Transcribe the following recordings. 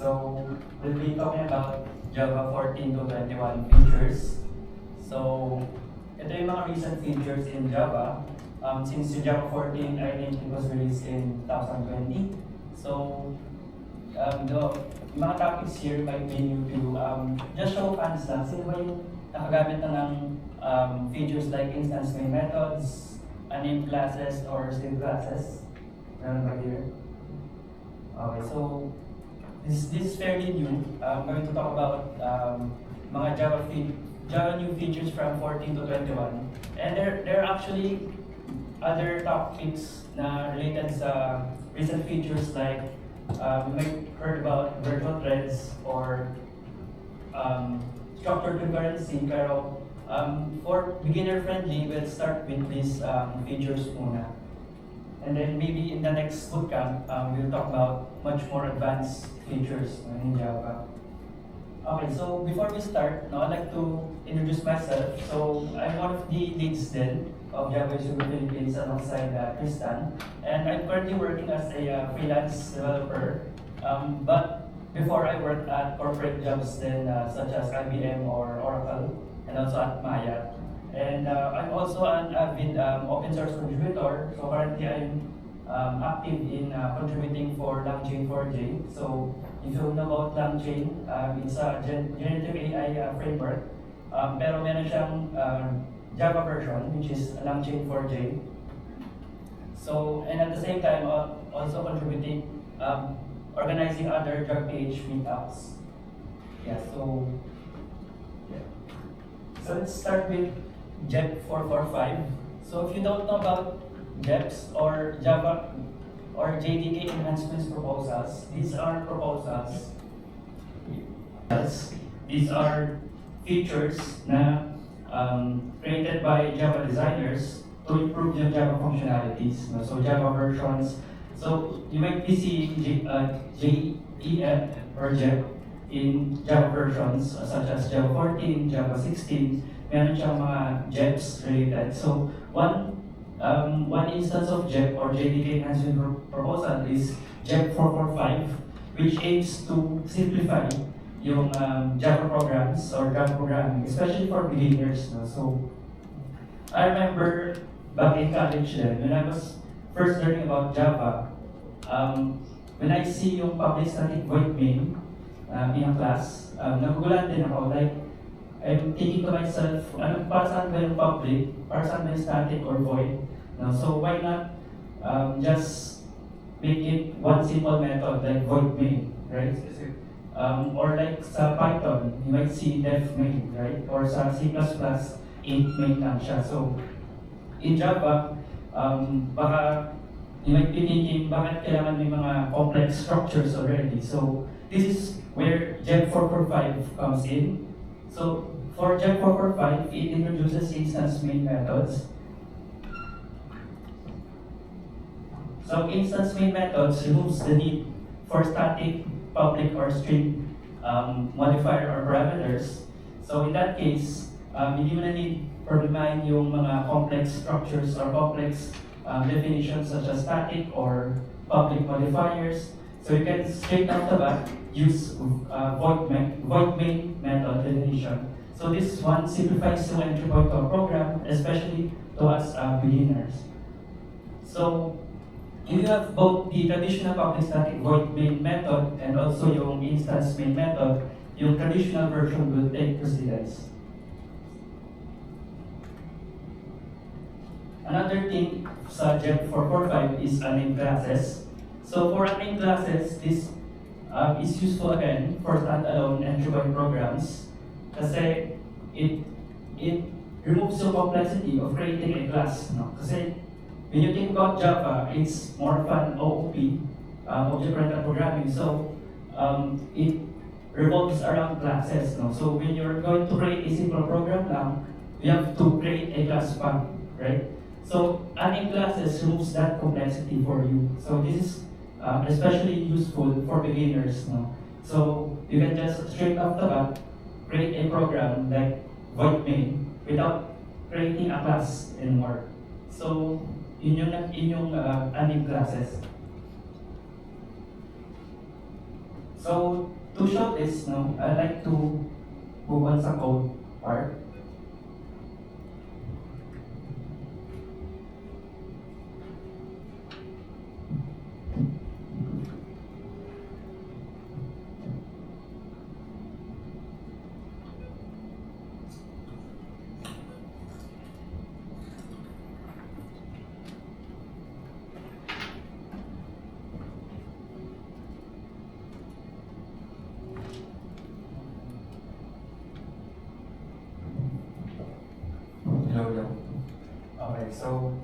So we'll be talking about Java 14 to 21 features. So ito yung mga recent features in Java. Since yung Java 14, I think it was released in 2020. So the mga topics here might be new to just show fans lang. Sino ba yung nakagamit na ng features like instance main methods, unnamed classes, or string classes? Meron ba here? Okay, so this is fairly new. I'm going to talk about mga Java new features from 14 to 21. And there are actually other topics na related sa recent features like you might heard about virtual threads or structured concurrency. Pero for beginner friendly, we'll start with these features muna. And then maybe in the next bootcamp, we'll talk about much more advanced features in Java. Okay, so before we start, I'd like to introduce myself. So I'm one of the leads then of Java Studio Philippines alongside Tristan. And I'm currently working as a freelance developer. But before I worked at corporate jobs then such as IBM or Oracle and also at Maya. And I'm also an avid open source contributor. So currently I'm active in contributing for LangChain4j. So if you know about LangChain, it's a generative AI framework. Pero meron siyang Java version, which is LangChain4j. So, and at the same time, also contributing, organizing other JavaPH meetups. Yeah, so let's start with JEP 445. So if you don't know about JEPs or Java or JDK enhancements proposals, these are proposals. These are features na created by Java designers to improve your Java functionalities. So Java versions. So you might be seeing JEF or JEP in Java versions such as Java 14, Java 16. Meron siyang mga JEPs related. So one instance of JEP or JDK enhancement proposal is JEP 445, which aims to simplify yung Java programs or Java programming, especially for beginners. So I remember back in college then, when I was first learning about Java, when I see yung public static void main in a class, nagugulan din ako. Like, I'm thinking to myself, para saan ba yung public, para saan ba yung static or void? So why not just make it one simple method like void main, right? Or like sa Python, you might see def main, right? Or sa C++, int main lang siya. So in Java, baka you might be thinking, bakit kailangan may mga complex structures already? So this is where JEP 445 comes in. So for JEP 445, it introduces instance main methods. So instance main methods removes the need for static, public, or string modifier or parameters. So in that case, hindi mo na need problemahin yung mga complex structures or complex definitions such as static or public modifiers. So you can straight off the bat use void main method definition. So this one simplifies the entry point to a program, especially to us beginners. So if you have both the traditional public static void main method and also yung instance main method, yung traditional version will take precedence. Another thing sa JEP 445 is unnamed classes. So for unnamed classes, this is useful again for standalone entry point programs kasi it removes the complexity of creating a class. Kasi when you think about Java, it's more fun OOP, object-oriented programming. So it revolves around classes. So when you're going to create a simple program now, you have to create a class pa, right? So unnamed classes removes that complexity for you. So this is especially useful for beginners. So you can just straight off the bat create a program like void main without creating a class anymore. So in yung unnamed classes. So, to show this, no, I'd like to move on sa code part. Hello, hello. Okay, so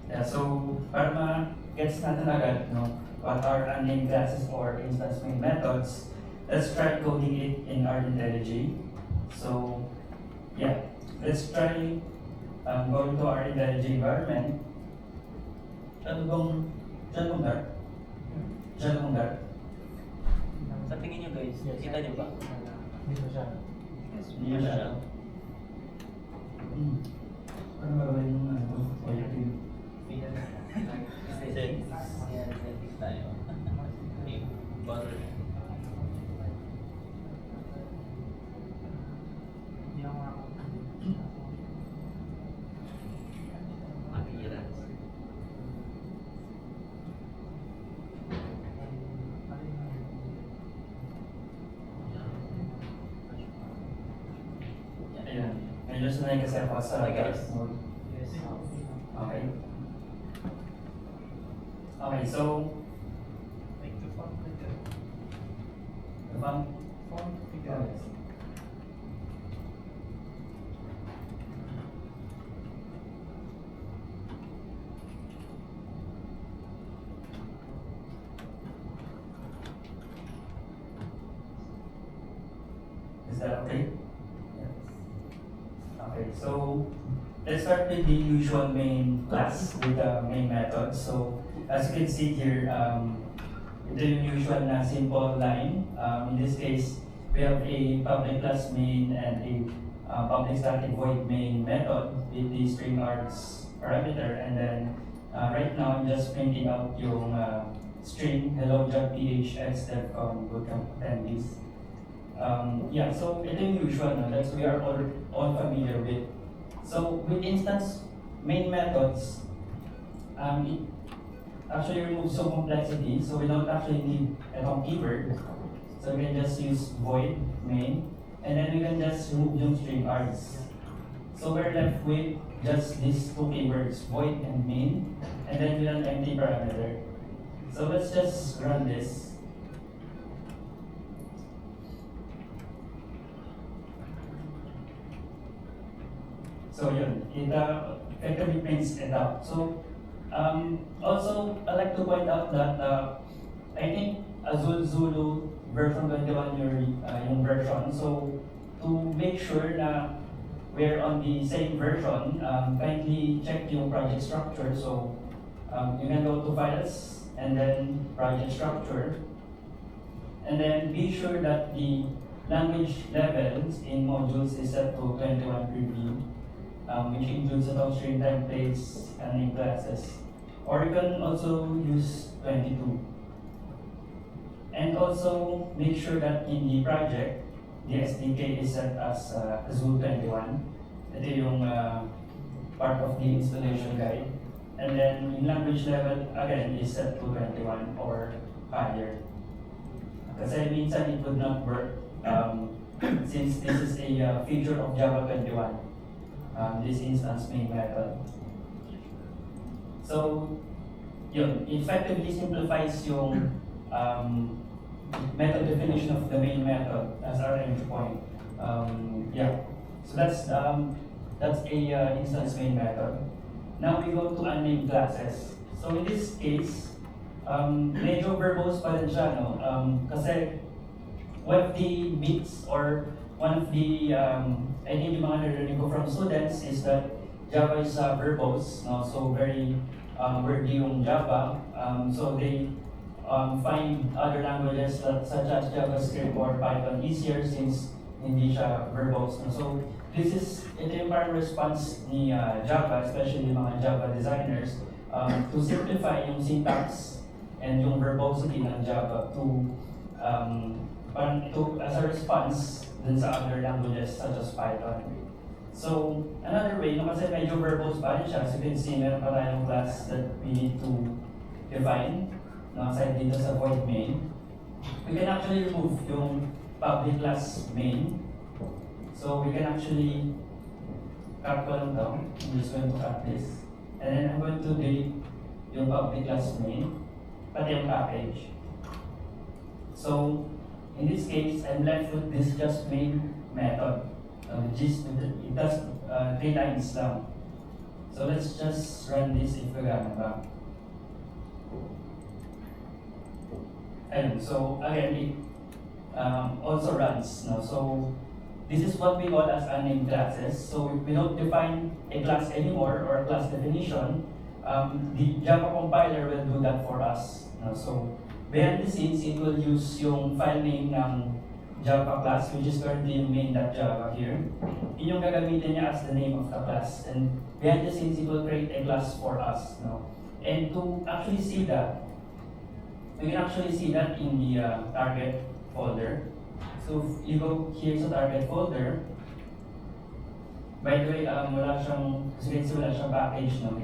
yeah, so para ma-gets natin agad, no, what are unnamed classes or instance main methods, let's try coding it in our IntelliJ. So yeah, let's try going to our IntelliJ environment. Diyan mong dar? Diyan mong dar? Sa tingin nyo guys, kita nyo ba? Hindi mo siya. Hindi siya. Ano gagawin mo ano? Editing. Settings. Yan, settings tayo. Okay, bother. Hindi ako Appearance. Ayan. Medyo sanay kasi ako sa Okay, guys. mode. Yes. Okay. Okay, so Like the font figure. font Font figure. is that okay? Yes. Okay, so let's start with the usual main class with the main method. So as you can see here, ito yung usual na simple line. In this case, we have a public class main and a public static void main method with the string args parameter. And then right now, I'm just printing out yung string hello job ph x devcon bootcamp attendees. Yeah, so ito yung usual no, that we are all familiar with. So with instance main methods, it actually removes some complexity, so we don't actually need itong keyword. So we can just use void main, and then we can just remove yung string args. So we're left with just these two keywords, void and main, and then with an empty parameter. So let's just run this. So yun, it effectively prints it out. So also, I'd like to point out that I think Azul Zulu version 21 yung version. So to make sure na we're on the same version, kindly check yung project structure. So you can go to files and then project structure. And then be sure that the language levels in modules is set to 21 preview. Which includes the string templates and name classes. Or you can also use 22. And also make sure that in the project, the SDK is set as Azul 21. Ito yung part of the installation guide. And then in language level, again, is set to 21 or higher. Kasi minsan it would not work since this is a feature of Java 21. This instance main method. So, yun, it effectively simplifies yung method definition of the main method as our entry point. Yeah, so that's a instance main method. Now we go to unnamed classes. So in this case, medyo verbose pa rin siya, no? Kasi one of the myths or one of the I think yung mga narinig ko from students is that Java is verbose, no? So very wordy yung Java. So they find other languages such as JavaScript or Python easier since hindi siya verbose. No? So ito yung parang response ni Java, especially mga Java designers, to simplify yung syntax and yung verbosity ng Java as a response dun sa other languages such as Python. So, another way, no, kasi medyo verbose pa rin siya. So, you can see, meron pa tayong class that we need to define, no, aside dito sa void main. We can actually remove yung public class main. So, we can actually cut ko lang daw. I'm just going to cut this. And then I'm going to delete yung public class main, pati yung package. So, in this case, I'm left with this just main method. It does 3 lines lang. So let's just run this if gagana ba. Ayun, so again, it also runs. No? So this is what we call as unnamed classes. So we don't define a class anymore or a class definition. The Java compiler will do that for us. No? So behind the scenes, it will use yung file name ng Java class, which is currently yung main.java here. Yun yung gagamitin niya as the name of the class. And behind the scenes, it will create a class for us. No? And to actually see that, we can actually see that in the target folder. So if you go here sa target folder, by the way, wala siyang package. No?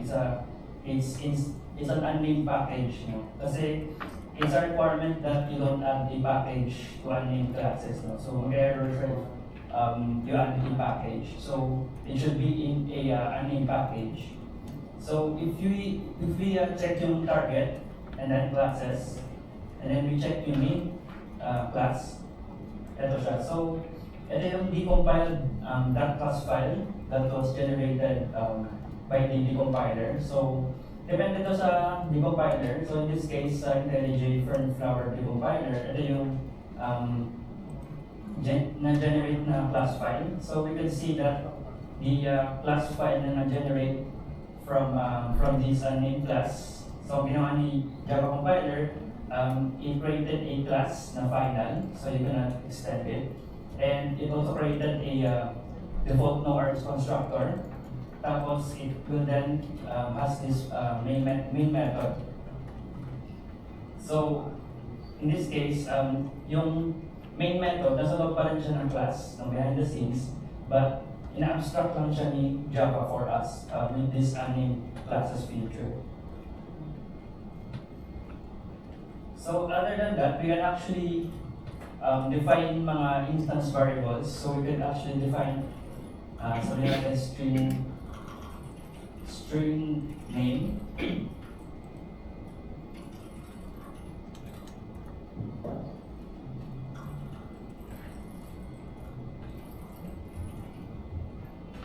It's an unnamed package. No? Kasi it's a requirement that you don't add a package to unnamed classes. No? So mag-error siya you add a package. So it should be in a unnamed package. So if we check yung target and then classes, and then we check yung main class, ito siya. So ito yung decompiled .class file that was generated by the decompiler. So depende to sa decompiler. So in this case, IntelliJ Fernflower decompiler, ito yung na-generate na class file. So we can see that the class file na na-generate from this unnamed class. So ginawa ni Java compiler, it created a class na final, so you cannot extend it. And it also created a default no-args constructor. Tapos it will then has this main method. So in this case, yung main method, nasa loob pa rin siya ng class, no, behind the scenes, but ina-abstract lang siya ni Java for us with this unnamed classes feature. So other than that, we can actually define mga instance variables. So we can actually define something like a string name.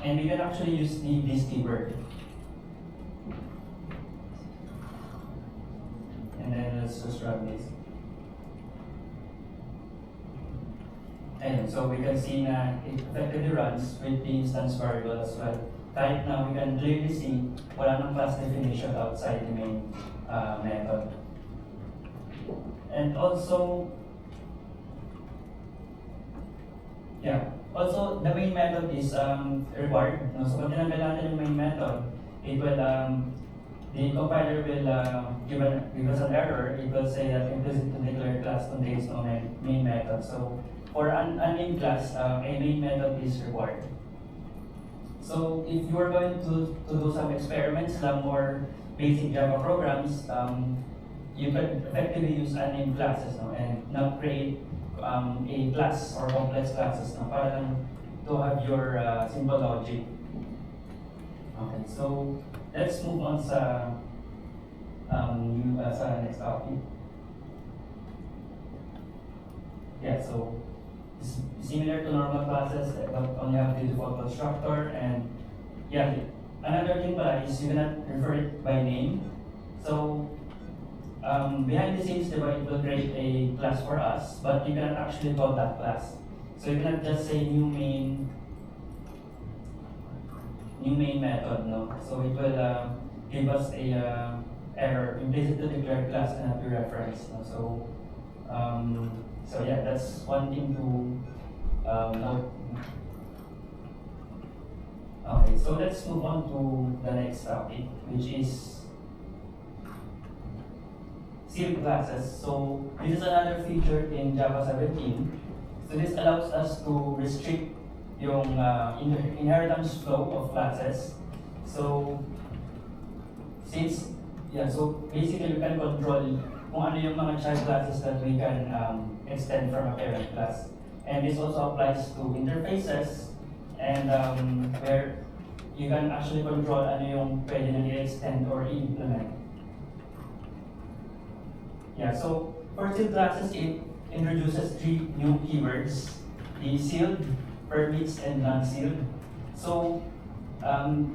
And we can actually use this keyword. And then let's just run this. And so we can see na it effectively runs with the instance variable as well. Right now, we can clearly see wala nang class definition outside the main method. And also, also the main method is required. No? So pag tinanggal natin yung main method, it will the compiler will give us an error. It will say that implicit to declared class contains no main method. So for an unnamed class, a main method is required. So if you are going to do some experiments, some more basic Java programs, you can effectively use unnamed classes, no, and not create a class or complex classes, no, para lang to have your simple logic. Okay, so let's move on sa next topic. Yeah, so similar to normal classes, but only have the default constructor. And yeah, another thing pala is you cannot refer it by name. So behind the scenes, it will create a class for us, but you cannot actually call that class. So you cannot just say new main method, no. So it will give us a error. Implicit to declared class cannot be referenced. No? So yeah, that's one thing to note. Okay, so let's move on to the next topic, which is sealed classes. So this is another feature in Java 17. So this allows us to restrict yung inheritance flow of classes. So since so basically we can control kung ano yung mga child classes that we can extend from a parent class. And this also applies to interfaces and where you can actually control ano yung pwede na i-extend or i-implement. Yeah, so for sealed classes, it introduces 3 new keywords: the sealed, permits, and non-sealed. So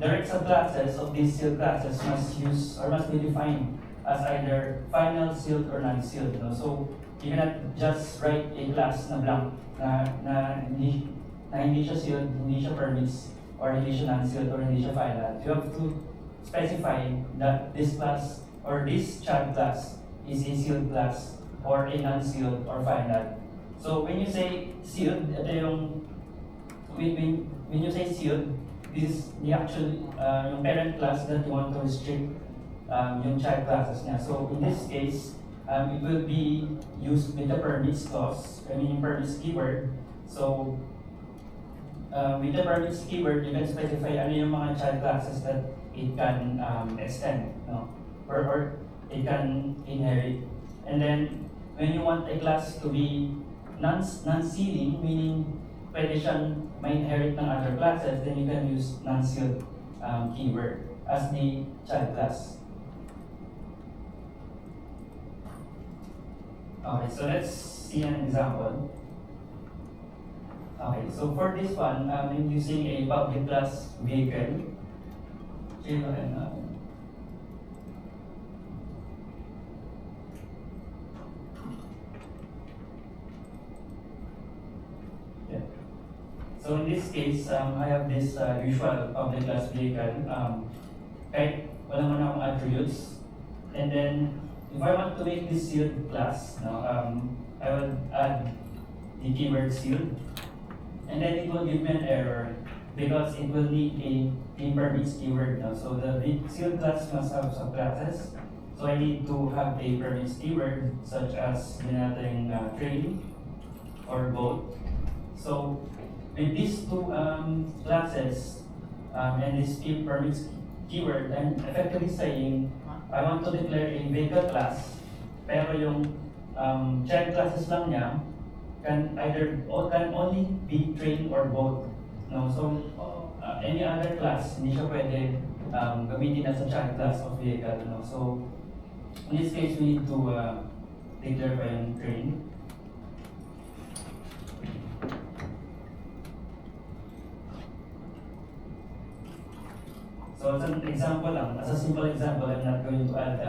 direct subclasses of these sealed classes must be defined as either final, sealed, or non-sealed. No? So you cannot just write a class na blank na hindi siya sealed, hindi siya permits, or hindi siya non-sealed, or hindi siya final. You have to specify that this class or this child class is a sealed class or a non-sealed or final. So when you say sealed, ito yung when you say sealed, this is the actual yung parent class that you want to restrict yung child classes niya. So in this case, it will be used with the permits clause, yung permits keyword. So with the permits keyword, you can specify ano yung mga child classes that it can extend, no? Or it can inherit. And then when you want a class to be non-sealing, meaning pwede siyang ma-inherit ng other classes, then you can use non-sealed keyword as the child class. Okay, so let's see an example. Okay, so for this one, I'm using a public class vehicle. So in this case, I have this usual public class vehicle. Kahit wala man akong attributes. And then, if I want to make this sealed class, I will add the keyword sealed. And then it will give me an error because it will need a permits keyword. No? So the sealed class must have subclasses. So I need to have a permits keyword such as train or boat. So with these two classes and this permits keyword, I'm effectively saying I want to declare a vehicle class, pero yung child classes lang niya can only be train or boat. No? So any other class, hindi siya pwede gamitin as a child class of vehicle. No? So in this case, we need to declare pa yung train. So as an example lang, as a simple example, I'm not going to add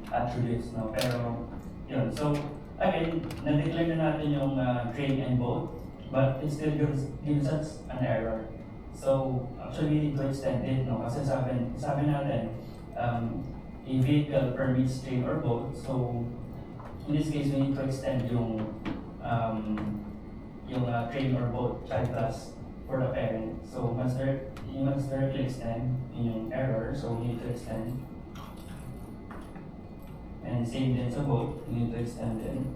attributes, no? Pero yun. So again, na-declare na natin yung train and boat, but it still gives us an error. So actually, we need to extend it, no? Kasi sabi natin, a vehicle permits train or boat. So in this case, we need to extend yung train or boat child class for the parent. So you must directly extend yung error, so we need to extend. And same din sa boat, we need to extend din.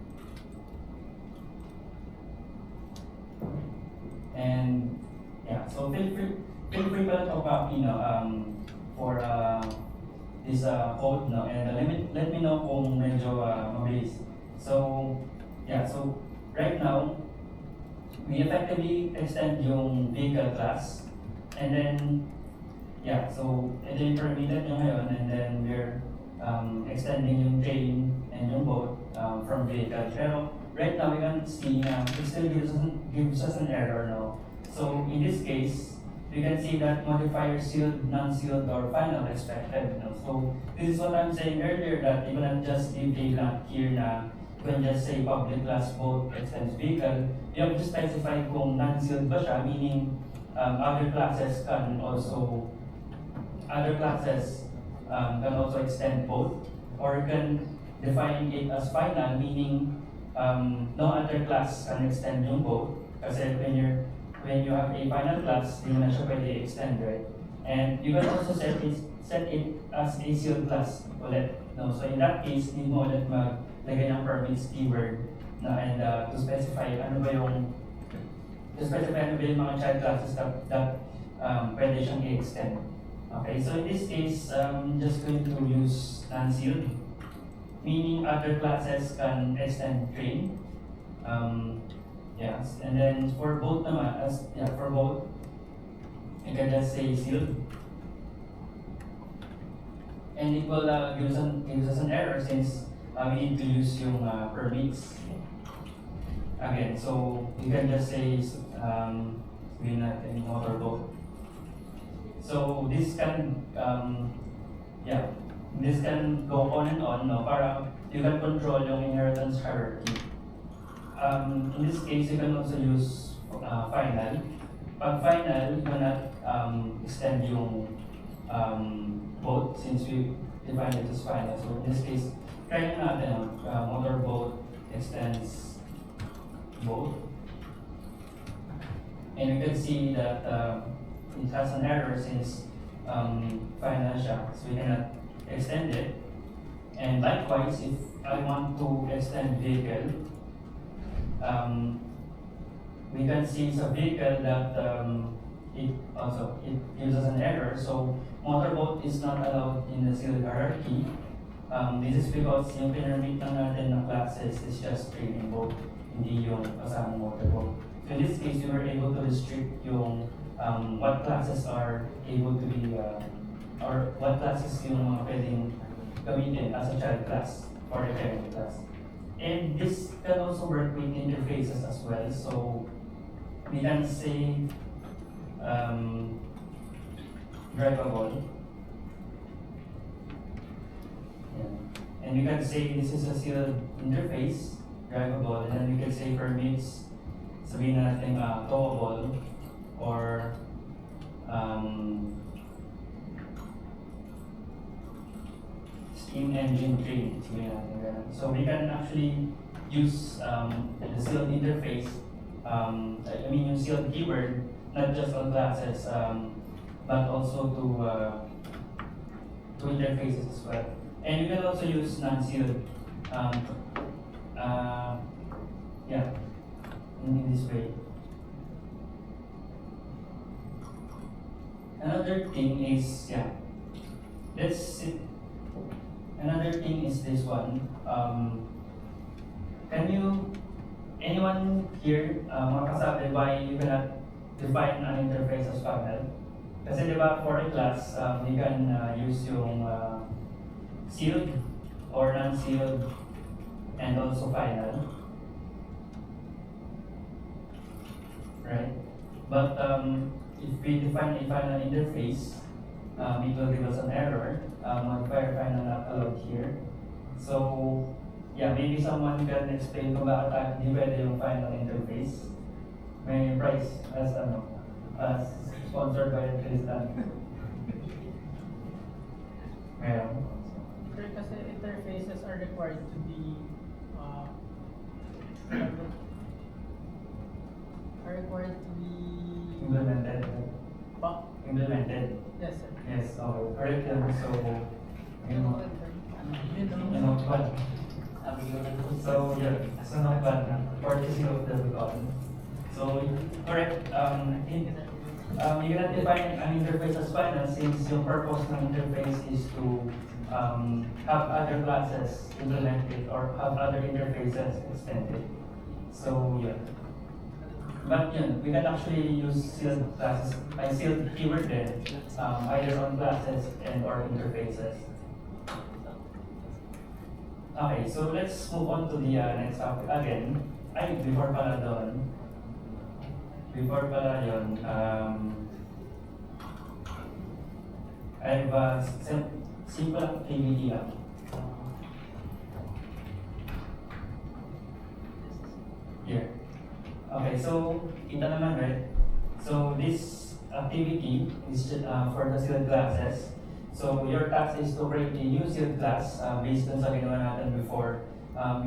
And yeah, so feel free pala to copy for this code, no? And let me know kung medyo mabilis. So yeah, so right now we effectively extend yung vehicle class. And then, yeah, so ito yung permitted nyo ngayon, and then we're extending yung train and yung boat from vehicle. Pero right now, we can see it still gives us an error now. So in this case, we can see that modifier sealed, non-sealed, or final expected. No? So this is what I'm saying earlier, that you cannot just leave a blank here na you can just say public class boat extends vehicle. You have to specify kung non-sealed ba siya, meaning other classes can also extend both, or you can define it as final, meaning no other class can extend yung both. Kasi when you have a final class, hindi na siya pwede extend, right? And you can also set it as a sealed class ulit. No? So in that case, need mo ulit maglagay ng permits keyword na and to specify ano ba yung mga child classes that pwede siyang i-extend. Okay, so in this case, I'm just going to use non-sealed, meaning other classes can extend train. Yes, and then for both naman, for both, I can just say sealed. And it will give us an error since we need to use yung permits. Again, so you can just say sabihin natin motorboat. So this can this can go on and on, no? Para you can control yung inheritance hierarchy. In this case, you can also use final. Pag final, you cannot extend yung boat since we define it as final. So in this case, try natin motorboat extends boat. And you can see that it has an error since final siya, so we cannot extend it. And likewise, if I want to extend vehicle, we can see sa vehicle that it gives us an error. So motorboat is not allowed in the sealed hierarchy. This is because yung pinarmit lang natin ng classes is just training boat, hindi yung kasamang motorboat. So in this case, we were able to restrict yung what classes are able to be or what classes yung mga pwedeng gamitin as a child class for the parent class. And this can also work with interfaces as well. So we can say drivable. Yeah. And we can say this is a sealed interface, drivable, and then we can say permits, sabihin natin towable, or steam engine train. So we can actually use the sealed interface, yung sealed keyword, not just on classes, but also to interfaces as well. And you can also use non-sealed, in this way. Another thing is, another thing is this one. Anyone here makasabi why you cannot define an interface as final? Kasi diba for a class, you can use yung sealed or non-sealed and also final. Right? But if we define a final interface, it will give us an error. Modifier final not allowed here. So, maybe someone can explain kung bakit hindi pwede yung final interface. May prize as sponsored by Tristan. Meron. Kasi interfaces are required to be Implemented. Implemented. Yes, sir. Yes, okay. Correct. So, notepad. So, so notepad, courtesy of the beacon. So, correct. You cannot define an interface as final since yung purpose ng interface is to have other classes implemented or have other interfaces extended. So, But we can actually use sealed classes, sealed keyword then, either on classes and or interfaces. Okay, so let's move on to the next topic again. Before pala yun, I have a simple activity lang. Here. Okay, so kita naman, right? So this activity is for the sealed classes. So your task is to create a new sealed class based on sa ginawa natin before.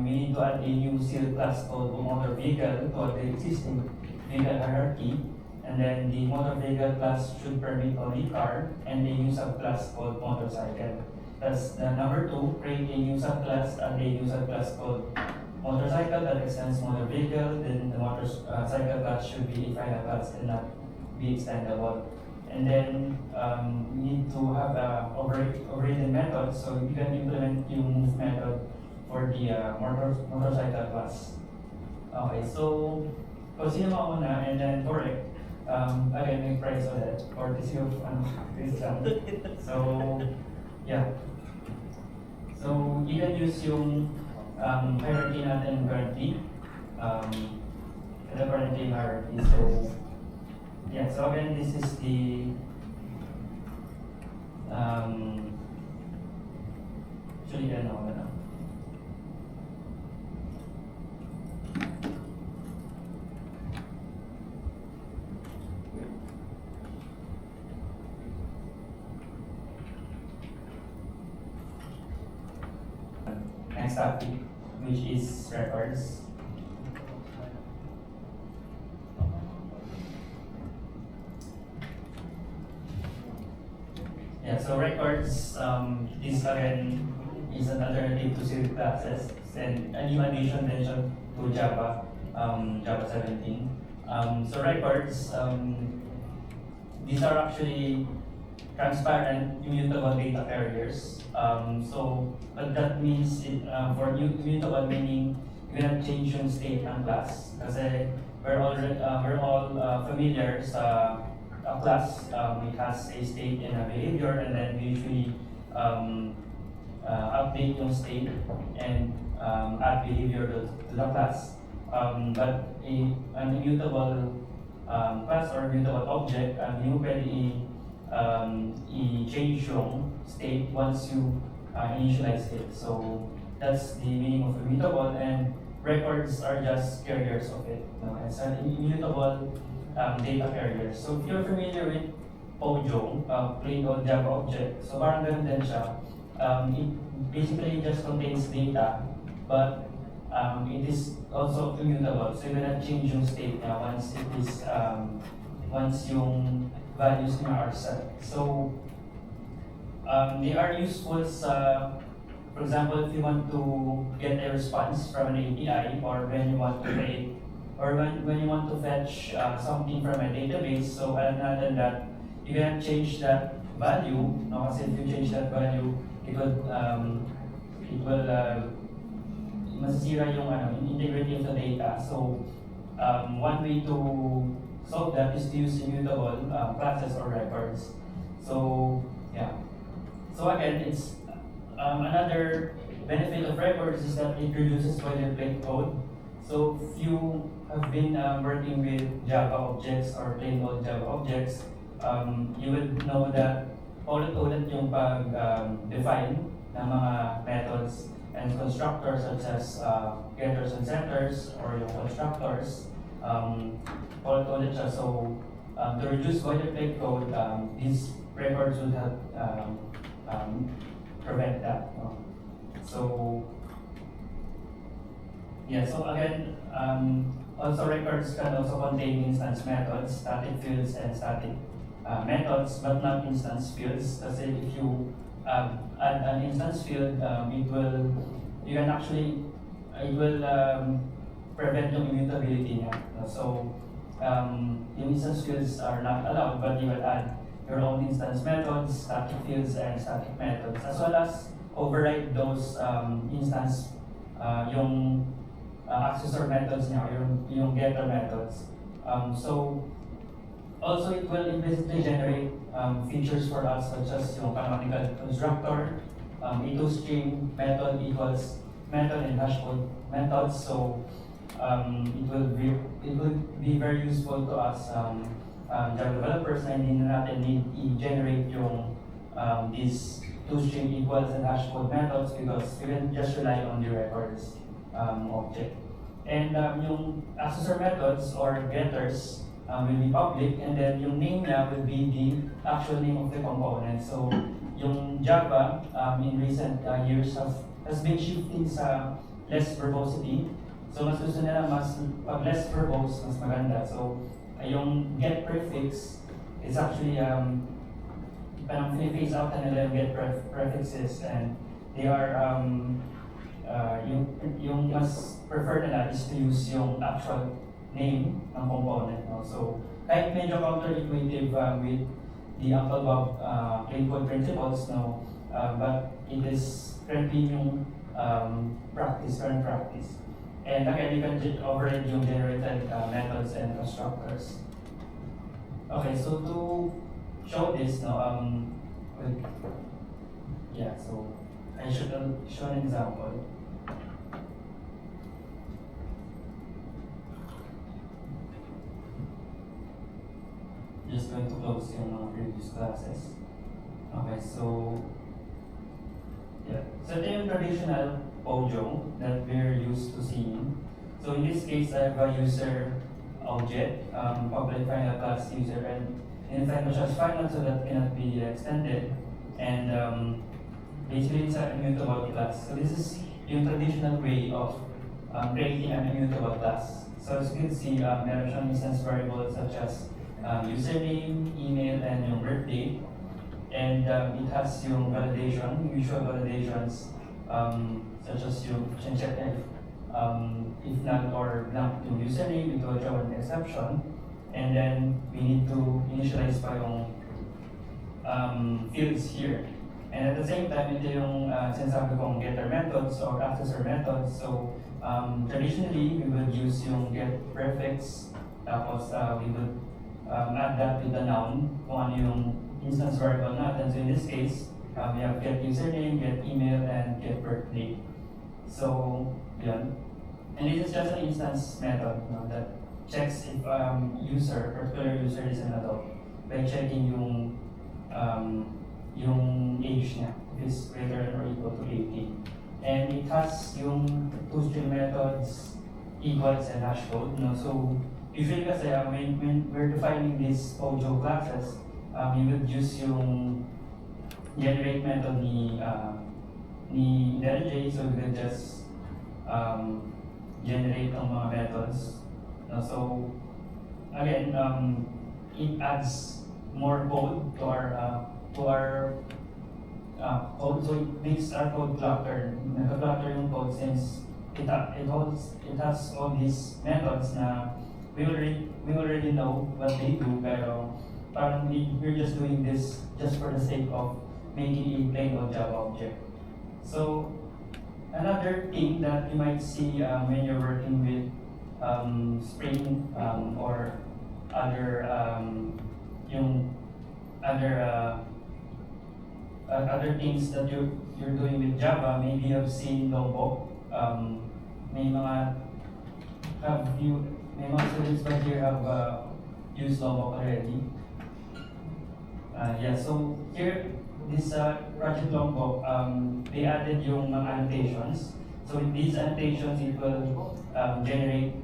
We need to add a new sealed class called motor vehicle to the existing vehicle hierarchy. And then the motor vehicle class should permit only car and a new subclass called motorcycle. That's the number two, create a new subclass, a new subclass called motorcycle that extends motor vehicle. Then the motorcycle class should be a final class and not be extendable. And then we need to have a overridden method, so you can implement yung move method for the motorcycle class. Okay, so kung sino mauna and then correct, again, may price ulit, courtesy of Christian. So, yeah. So, you can use yung hierarchy natin currently. The currently hierarchy. So, yeah. So again, this is the actually ano. Next topic, which is records. Yeah, so records, this again is an alternative to civic classes and a new addition mentioned to Java, Java 17. So records, these are actually transparent, immutable data carriers. So what that means for immutable meaning you cannot change yung state ng class. Kasi we're all familiar sa a class. It has a state and a behavior, and then we usually update yung state and add behavior to the class. But an immutable class or immutable object, hindi mo pwede i-change yung state once you initialize it. So that's the meaning of immutable, and records are just carriers of it. No? It's an immutable data carriers. So if you're familiar with POJO, plain old Java object, so parang ganun din siya. It basically just contains data, but it is also immutable. So you cannot change yung state niya once it is once yung values niya are set. So they are useful sa, for example, if you want to get a response from an API, or when you want to create, or when you want to fetch something from a database. So alam natin that you can change that value. No? Kasi if you change that value, it will masisira yung integrity of the data. So one way to solve that is to use immutable classes or records. So yeah. So again, it's another benefit of records is that it reduces boilerplate code. So if you have been working with Java objects or plain old Java objects, you will know that ulit-ulit yung pag-define ng mga methods and constructors such as getters and setters or yung constructors, ulit-ulit siya. So to reduce boilerplate code, these records would help prevent that. So yeah, so again, also records can also contain instance methods, static fields and static methods, but not instance fields. Kasi if you add an instance field, it will prevent yung immutability niya. So yung instance fields are not allowed, but you will add your own instance methods, static fields and static methods, as well as override those instance yung accessor methods niya, yung getter methods. So also it will implicitly generate features for us such as yung canonical constructor, a toString method equals method and hash code methods. So it will be very useful to us Java developers na hindi na natin need i-generate yung these toString equals and hash code methods because we can just rely on the records object. And yung accessor methods or getters will be public, and then yung name niya will be the actual name of the component. So yung Java in recent years has been shifting sa less verbosity. So mas gusto nila pag less verbose, mas maganda. So yung get prefix is actually parang face out na nila yung get prefixes, and they are yung mas prefer nila is to use yung actual name ng component. No? So kahit medyo counterintuitive with the Uncle Bob plain code principles, no, but it is currently yung current practice. And again, you can override yung generated methods and constructors. Okay, so to show this, no, wait. Yeah, so I should show an example. Just going to close yung mga previous classes. Okay, so yeah, so ito yung traditional Pojo that we're used to seeing. So in this case, I have a user object, public final class user, and define it as final so that cannot be extended. And basically, it's an immutable class. So this is yung traditional way of creating an immutable class. So as you can see, meron siyang instance variables such as username, email, and yung birthday. And it has yung validation, usual validations, such as yung check if not or blank yung username, it will throw an exception. And then we need to initialize pa yung fields here. And at the same time, ito yung sinasabi kong getter methods or accessor methods. So traditionally, we would use yung get prefix, tapos we would add that with the noun, kung ano yung instance variable natin. So in this case, we have get username, get email, and get birthday. So, yun. And this is just an instance method, no, that checks if particular user is an adult by checking yung age niya, if it's greater or equal to 18. And it has yung two-string methods, equals, and hash code. No? So usually kasi when we're defining these Pojo classes, we would use yung generate method ni J, so we could just generate ang mga methods. No? So again, it adds more code to our code, so it makes our code clutter. Nagka-clutter yung code since it has all these methods na we already know what they do, pero parang we're just doing this just for the sake of making a plain old Java object. So another thing that you might see when you're working with Spring or other other things that you're doing with Java, maybe you've seen Lombok. May mga students back here have used Lombok already. Yeah, so here, this Project Lombok, they added yung mga annotations. So with these annotations, it will generate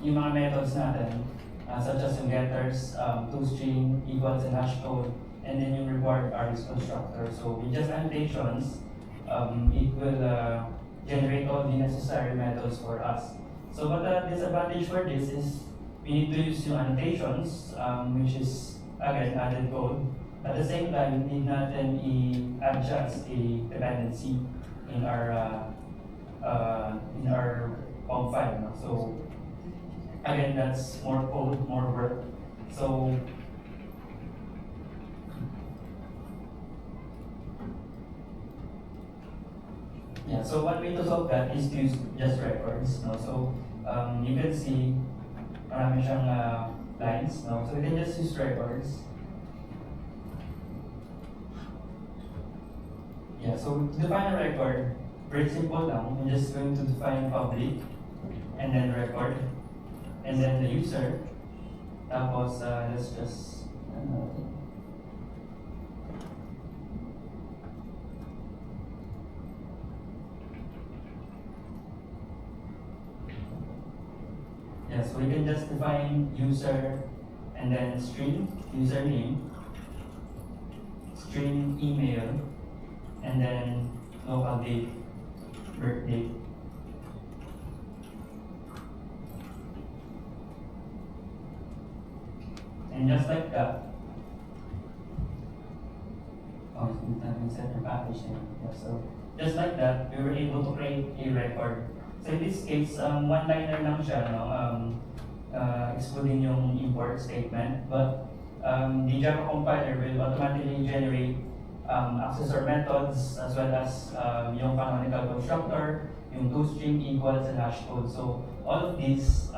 yung mga methods natin, such as yung getters, toString, equals, and hash code, and then yung required RX constructor. So with just annotations, it will generate all the necessary methods for us. So but the disadvantage for this is we need to use yung annotations, which is again added code. At the same time, we need natin i-add siya as a dependency in our POM file. No? So again, that's more code, more work. So yeah, so one way to solve that is to use just records. No? So you can see marami siyang lines. No? So we can just use records. Yeah, so to define a record, very simple lang. We're just going to define public and then record and then the user. Tapos let's just yeah, so we can just define user and then string username, string email, and then local date, birth date. And just like that, Oh, set your package name. Yeah, so just like that, we were able to create a record. So in this case, one-liner lang siya, no? Excluding yung import statement, but the Java compiler will automatically generate accessor methods as well as yung canonical constructor, yung toString equals and hash code. So all of these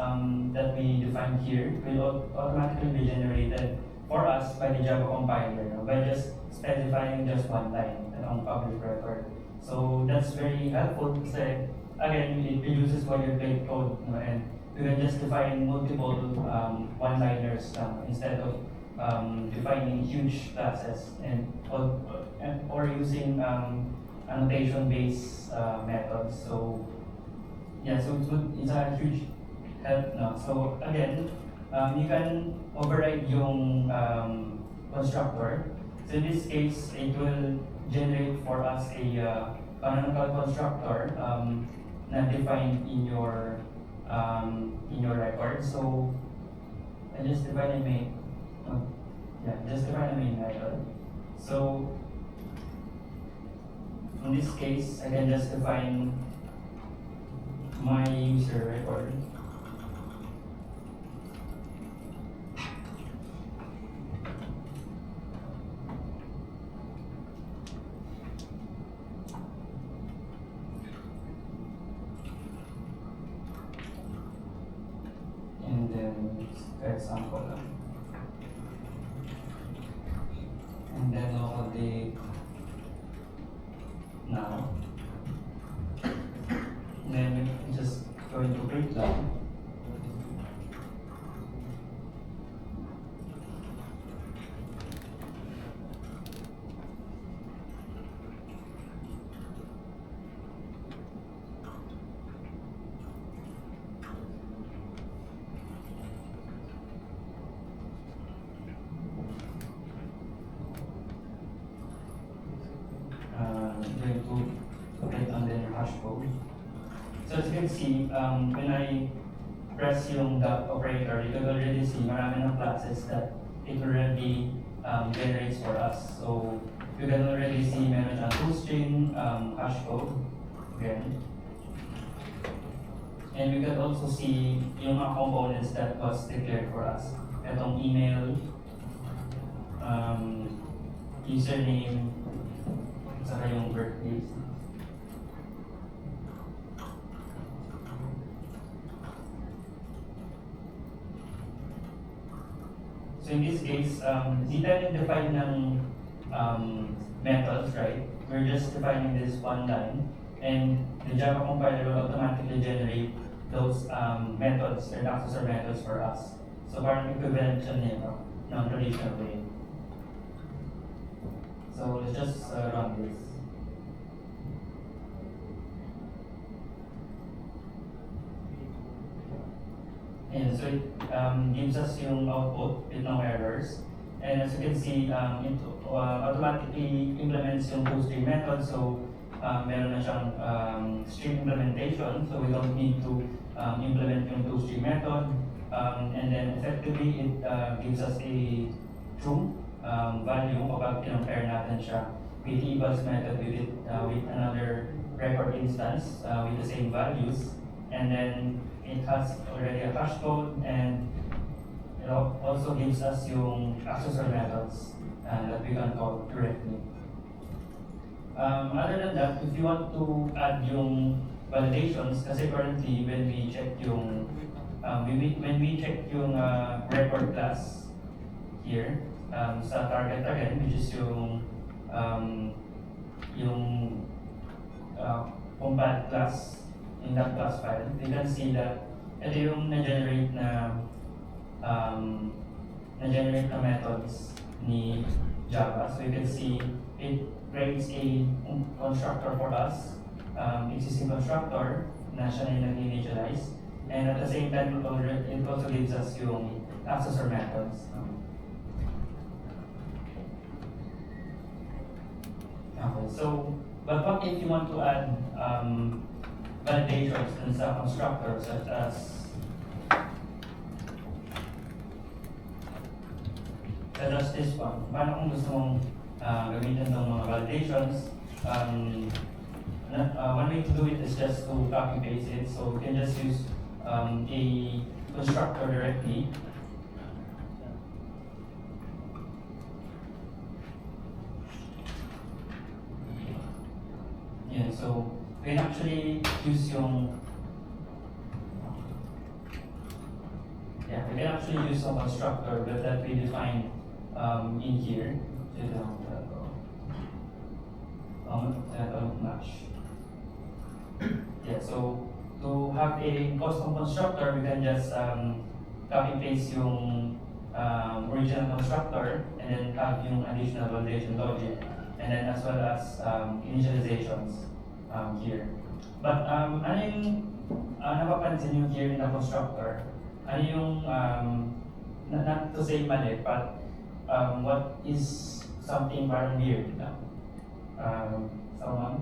that we defined here will automatically be generated for us by the Java compiler, no? By just specifying just one line on public record. So that's very helpful kasi again, it reduces boilerplate code, no? And we can just define multiple one-liners instead of defining huge classes or using annotation-based methods. So yeah, so it's a huge help now. So again, you can override yung constructor. So in this case, it will generate for us a canonical constructor na defined in your record. So I just define a main. Just define a main method. So in this case, I can just define my user record. And then example. And then local date now. And then we just going to print that. Going to print on the hash code. So as you can see, when I press yung dot operator, you can already see marami ng classes that it already generates for us. So you can already see meron siyang toString, hash code, again. And we can also see yung mga components that was declared for us. Itong email, username, saka yung birthdays. So in this case, di tayo define ng methods, right? We're just defining this one line, and the Java compiler will automatically generate those methods and accessor methods for us. So parang equivalent siya nito ng traditional way. So let's just run this. And so it gives us yung output with no errors. And as you can see, it automatically implements yung toString method. So meron na siyang string implementation. So we don't need to implement yung toString method. And then effectively, it gives us a true value kapag compare natin siya with the equals method with another record instance with the same values. And then it has already a hash code, and it also gives us yung accessor methods that we can call directly. Other than that, if you want to add yung validations, kasi currently when we check yung record class here sa target again, which is yung compat class in that class file, you can see that ito yung na-generate na methods ni Java. So you can see it creates a constructor for us, existing constructor na siya na nag-initialize, and at the same time it also gives us yung accessor methods. Okay, so but what if you want to add validations dun sa constructor, such as this one? Paano kung gusto mong gamitin itong mga validations. One way to do it is just to copy paste it. So we can just use a constructor directly. Yeah, so we can actually use yung we can actually use some constructor that we define in here. Match. Yeah, so to have a custom constructor, we can just copy paste yung original constructor and then have yung additional validation logic and then as well as initializations here. But ano yung napapansin nyo here in the constructor? Ano yung, not to say mali, but what is something parang weird na? Someone?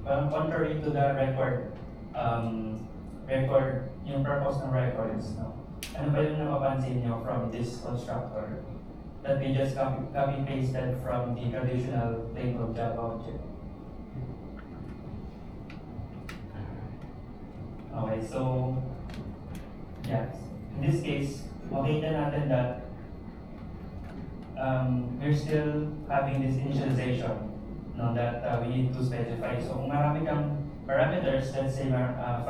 Contrary to the record, yung purpose ng records, no? Ano ba yung napapansin nyo from this constructor that we just copy-pasted from the traditional plain old Java object? Okay, so, yeah, in this case, makita natin that we're still having this initialization that we need to specify. So kung marami kang parameters, let's say 5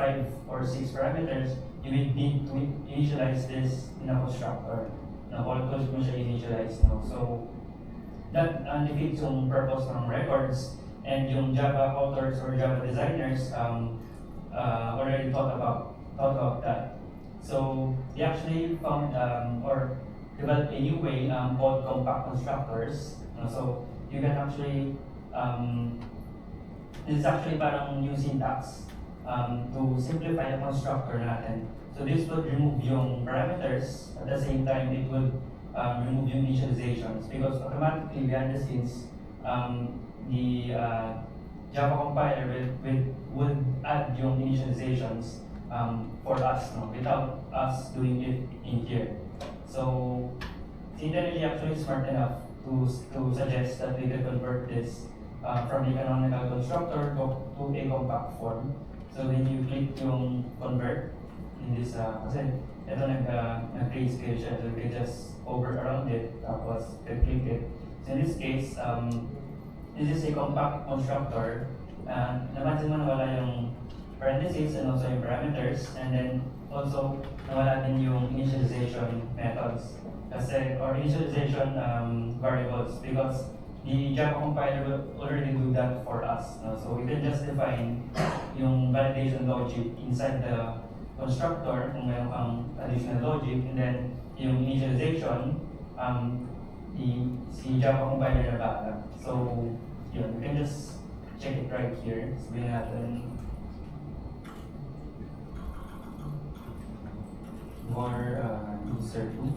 or 6 parameters, you will need to initialize this in a constructor. All code mo siya initialize. No? So that defeats yung purpose ng records, and yung Java authors or Java designers already thought about that. So they actually found or developed a new way called compact constructors. So you can actually this is actually parang new syntax to simplify the constructor natin. So this would remove yung parameters, at the same time it would remove yung initializations, because automatically behind the scenes the Java compiler would add yung initializations for us, no, without us doing it in here. So IntelliJ actually smart enough to suggest that we can convert this from the canonical constructor to a compact form. So when you click yung convert in this, kasi ito nag-create scale siya, so you can just hover around it, tapos click it. So in this case, this is a compact constructor. Napansin mo nawala yung parentheses and also yung parameters, and then also nawala din yung initialization methods or initialization variables, because the Java compiler will already do that for us. So we can just define yung validation logic inside the constructor kung mayroon kang additional logic, and then yung initialization, si Java compiler na bahala. So yun, we can just check it right here. So we have more user 2.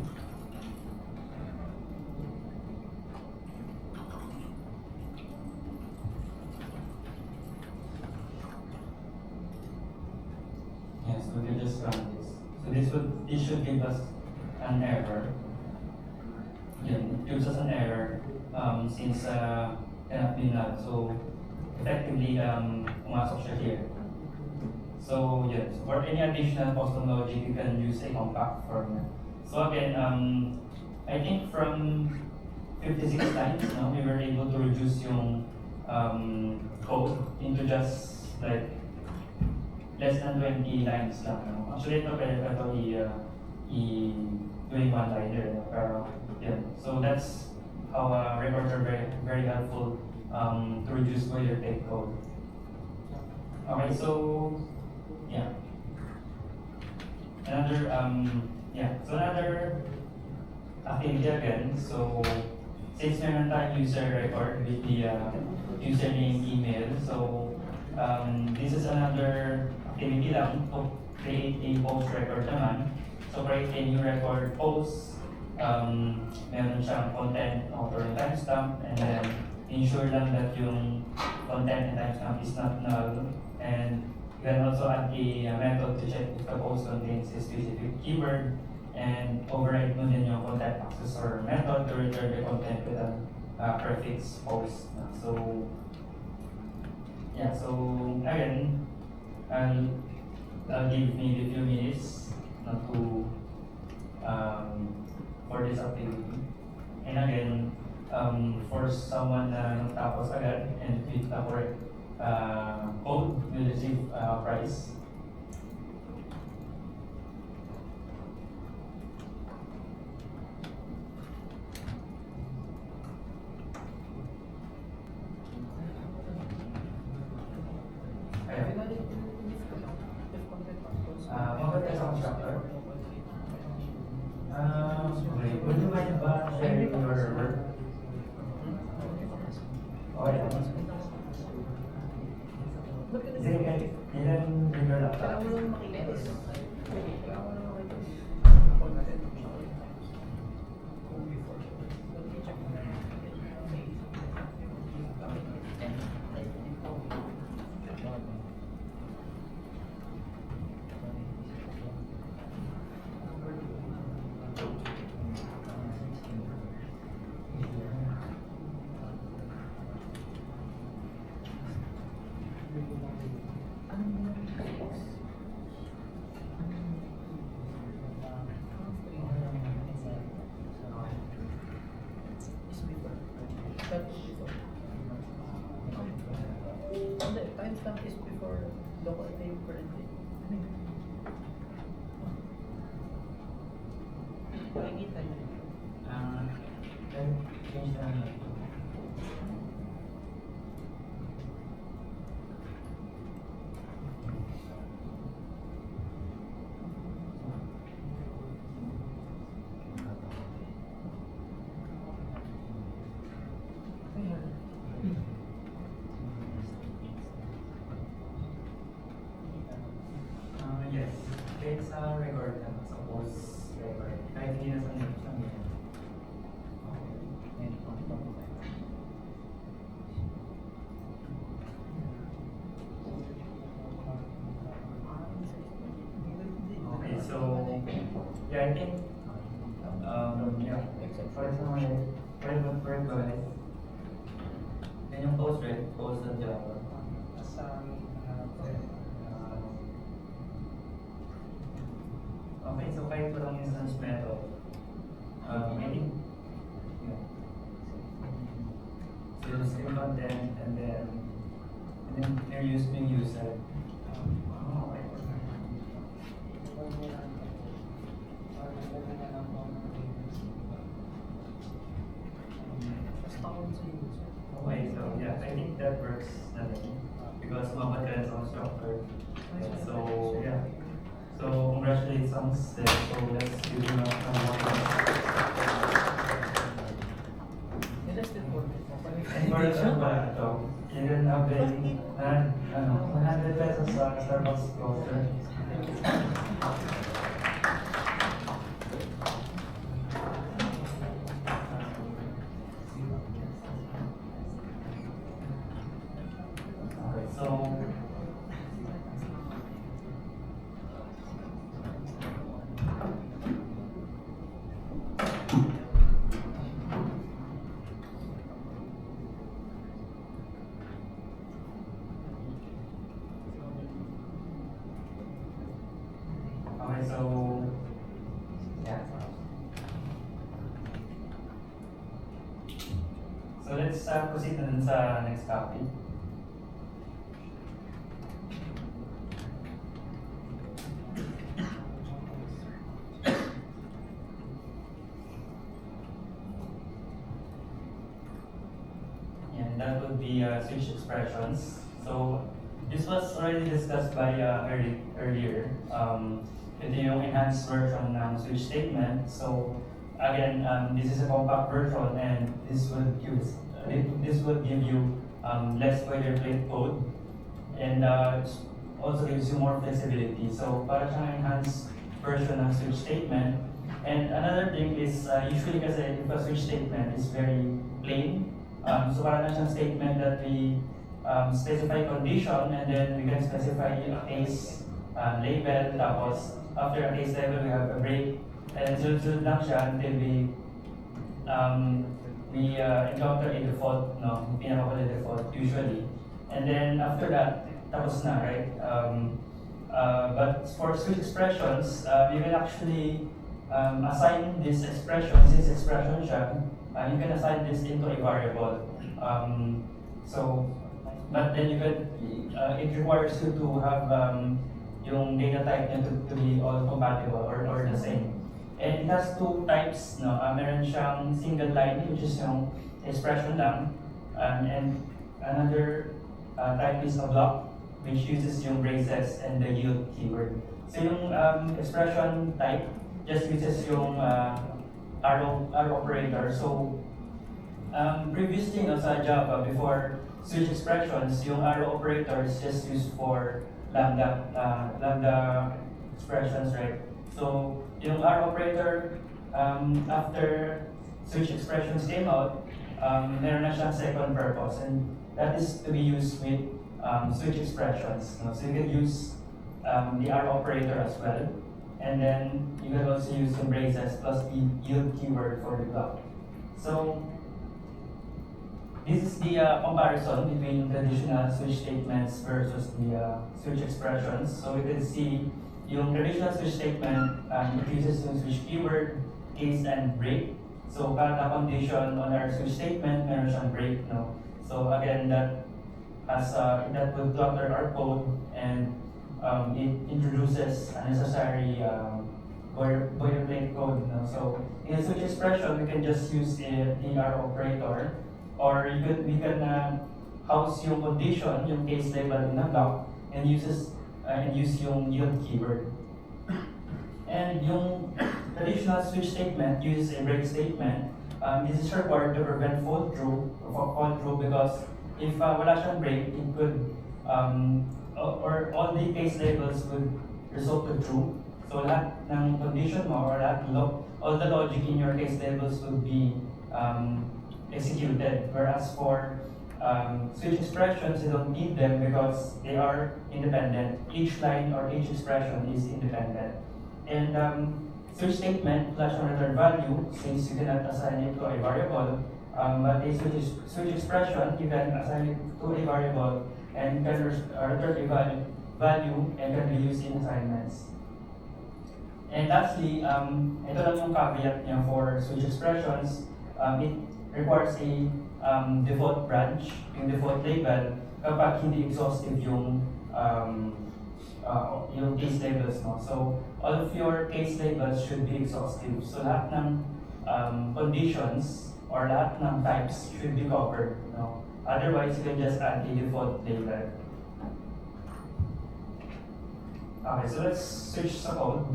Yes, we can just run this. So this should give us an error. Yeah, it gives us an error since cannot be null. So effectively, pumasok siya here. So yes, for any additional custom logic, you can use a compact form. So again, I think from 56 lines, we were able to reduce yung code into just like less than 20 lines lang. Actually, ito pwede pa ito doing one-liner. Pero yeah, so that's how records are very, very helpful to reduce boilerplate code. Okay, so yeah. Another activity again. So since meron tayong user record with the username, email, so this is another activity lang to create a post record naman. So create a new record post, meron siyang content, author, and timestamp, and then ensure lang that yung content and timestamp is not null, and you can also add a method to check if the post contains a specific keyword, and override mo din yung content access or method to return the content with a prefix post. So, yeah, so again, I'll give maybe a few minutes to for this activity. And again, for someone na tapos agad and fit the correct code will receive prize. Ayan. Maganda sa constructor. Okay. Would you mind ba sharing your work? Okay. Sige, ilan your laptop? Kailangan mo lang makita. Kailangan mo lang makita. Check mo na. The timestamp is before the name currently. Nakikita niyo. Change na. Yes, it's a record na suppose record. Kahit hindi na sa Okay, so yeah, I think yeah, for example, private guys. Then yung post rate, post na Java. Okay, so kahit walang instance method, I think, yeah. So the same content and then they're using user. Okay, so yeah, I think that works na rin. Because mabad ka rin sa constructor. So yeah. So congratulations there. So let's give you a And for the ba ito, you can avail na 100 pesos sa Starbucks voucher. Okay, so okay, so yeah. So let's proceed na dun sa next topic. And that would be switch expressions. So this was already discussed by earlier. Ito yung enhanced version ng switch statement. So again, this is a compact version, and this would give you less boilerplate code, and also gives you more flexibility. So para siyang enhanced version ng switch statement. And another thing is usually kasi if a switch statement is very plain, so para na siyang statement that we specify condition, and then we can specify a case label, tapos after a case label we have a break, And sunod-sunod lang siya until we encounter a default, no, yung pinakahuli default usually. And then after that, tapos na, right? But for switch expressions, you can actually assign this expression, since expression siya, you can assign this into a variable. But then you could, it requires you to have yung data type niya to be all compatible or the same. And it has two types, no? Meron siyang single line, which is yung expression lang, and another type is a block, which uses yung braces and the yield keyword. So yung expression type just uses yung arrow operator. So previously, no, sa Java, before switch expressions, yung arrow operator is just used for lambda expressions, right? So yung arrow operator, after switch expressions came out, meron na siyang second purpose, and that is to be used with switch expressions. No? So you can use the arrow operator as well, and then you can also use the braces plus the yield keyword for the block. So this is the comparison between traditional switch statements versus the switch expressions. So we can see yung traditional switch statement, it uses yung switch keyword, case, and break. So kada condition on our switch statement, meron siyang break, no? So again, that will clutter our code, and it introduces unnecessary boilerplate code, no? So in a switch expression, we can just use the arrow operator, or we can house yung condition, yung case label in a block, and use yung yield keyword. And yung traditional switch statement uses a break statement. This is required to prevent fall through because if wala siyang break, it could or all the case labels would result to true. So lahat ng condition mo or all the logic in your case labels would be executed. Whereas for switch expressions, you don't need them because they are independent. Each line or each expression is independent. And switch statement plus return value, since you cannot assign it to a variable, but a switch expression, you can assign it to a variable and can return a value and can be used in assignments. And lastly, ito lang yung caveat niya for switch expressions. It requires a default branch, yung default label, kapag hindi exhaustive yung case labels mo. So all of your case labels should be exhaustive. So lahat ng conditions or lahat ng types should be covered. No? Otherwise, you can just add a default label. Okay, so let's switch sa code.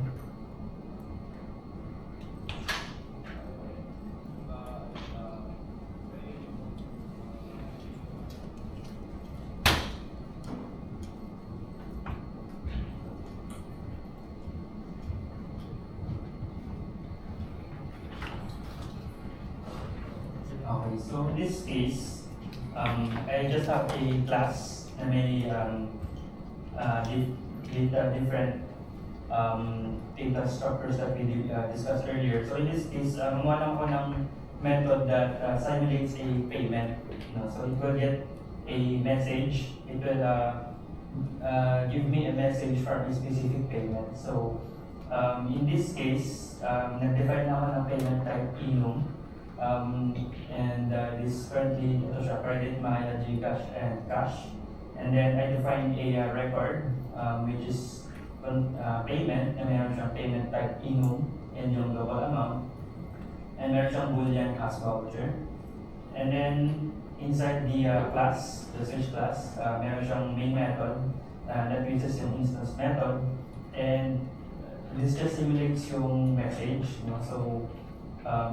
Okay, so in this case, I just have a class na may different data structures that we discussed earlier. So in this case, gumawa lang ako ng method that simulates a payment. No? So it will get a message. It will give me a message for a specific payment. So in this case, nag-define ako ng payment type Inum. And this currently, ito siya, credit, Maya, Gcash, and cash. And then I define a record, which is payment, na meron siyang payment type Inum, and yung global amount. And meron siyang Boolean cash voucher. And then inside the class, the switch class, meron siyang main method that uses yung instance method. And this just simulates yung message. No? So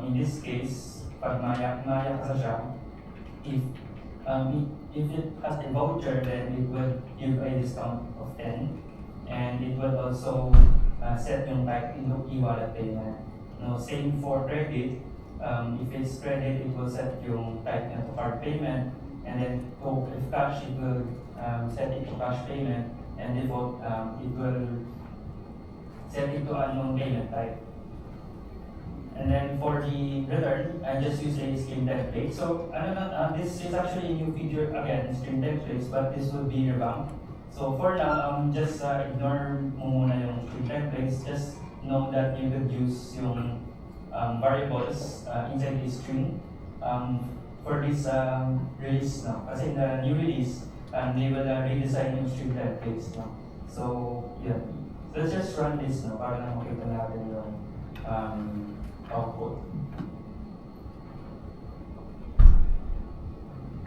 in this case, pag maya kasi siya, if it has a voucher, then it will give a discount of 10, and it will also set yung type in e-wallet payment. No, same for credit. If it's credit, it will set yung type into card payment, and then if cash, it will set it to cash payment, and default, it will set it to unknown payment type. And then for the return, I just use a string template. So this is actually a new feature again, string templates, but this will be revamped. So for now, just ignore mo muna yung string templates. Just know that you could use yung variables inside the string for this release. No? Kasi in the new release, they will redesign yung string templates. No? So yeah, let's just run this no, para na makita natin yung output.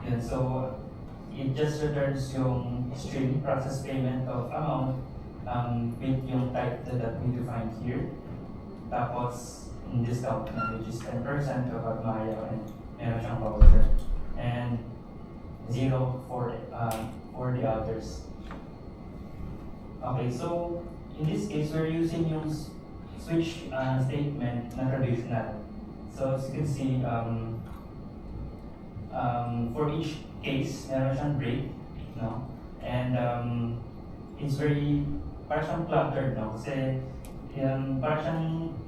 And so it just returns yung string process payment of amount with yung type that we defined here. Tapos in discount na which is 10% kapag mayaw and meron siyang voucher. And 0 for the others. Okay, so in this case we're using yung switch statement na traditional. So as you can see, for each case, meron siyang break, no? And it's very, parang siyang cluttered, no? Kasi parang siyang,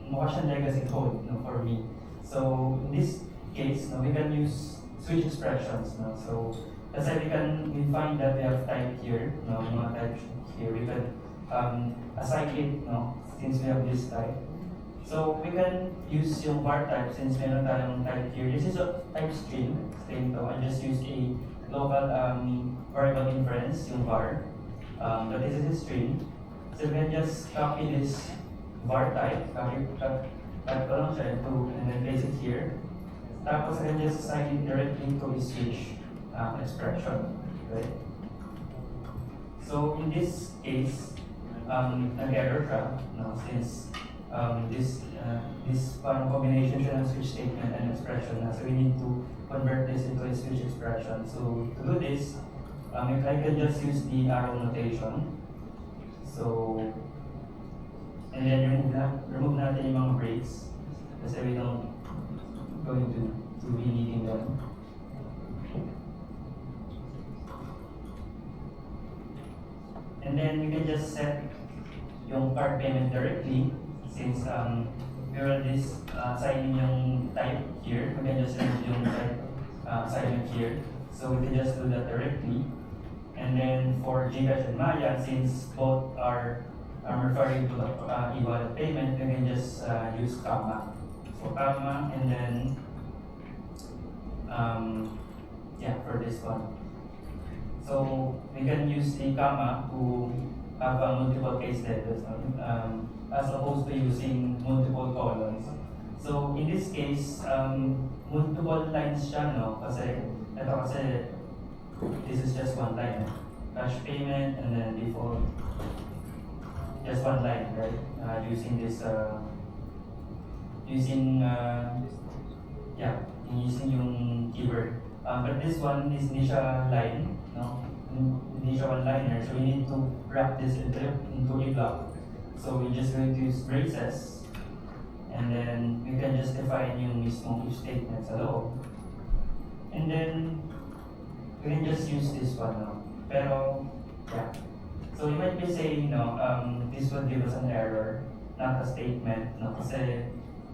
mukha siyang legacy code, no, for me. So in this case, no, we can use switch expressions, no? So kasi we find that we have type here, no, mga type here, we can assign it, no, since we have this type. So we can use yung var type since meron tayong type here. This is a type string. I just use a local variable inference, yung var. But this is a string. So we can just copy this var type, cut ko lang siya and then place it here. Tapos I can just assign it directly to a switch expression. Right? So in this case, nag-error siya, no, since this parang combination siya ng switch statement and expression na. So we need to convert this into a switch expression. So to do this, if I can just use the arrow notation. So, and then remove natin yung mga breaks kasi we don't going to be needing them. And then we can just set yung card payment directly since we already assigning yung type here. We can just remove yung type assignment here. So we can just do that directly. And then for Gcash and Maya, since both are referring to the e-wallet payment, we can just use comma. So comma and then yeah, for this one. So we can use the comma to have multiple case letters as opposed to using multiple columns. So in this case, multiple lines siya, no? Kasi this is just one line. Cash payment and then default. Just one line, right? Using this, using yung keyword. But this one is hindi siya line, no? Hindi siya one-liner, so we need to wrap this into a block. So we just going to use braces, and then we can just define yung mismong if statement sa loob. And then we can just use this one now. Pero yeah, so you might be saying, no, this will give us an error, not a statement, no? Kasi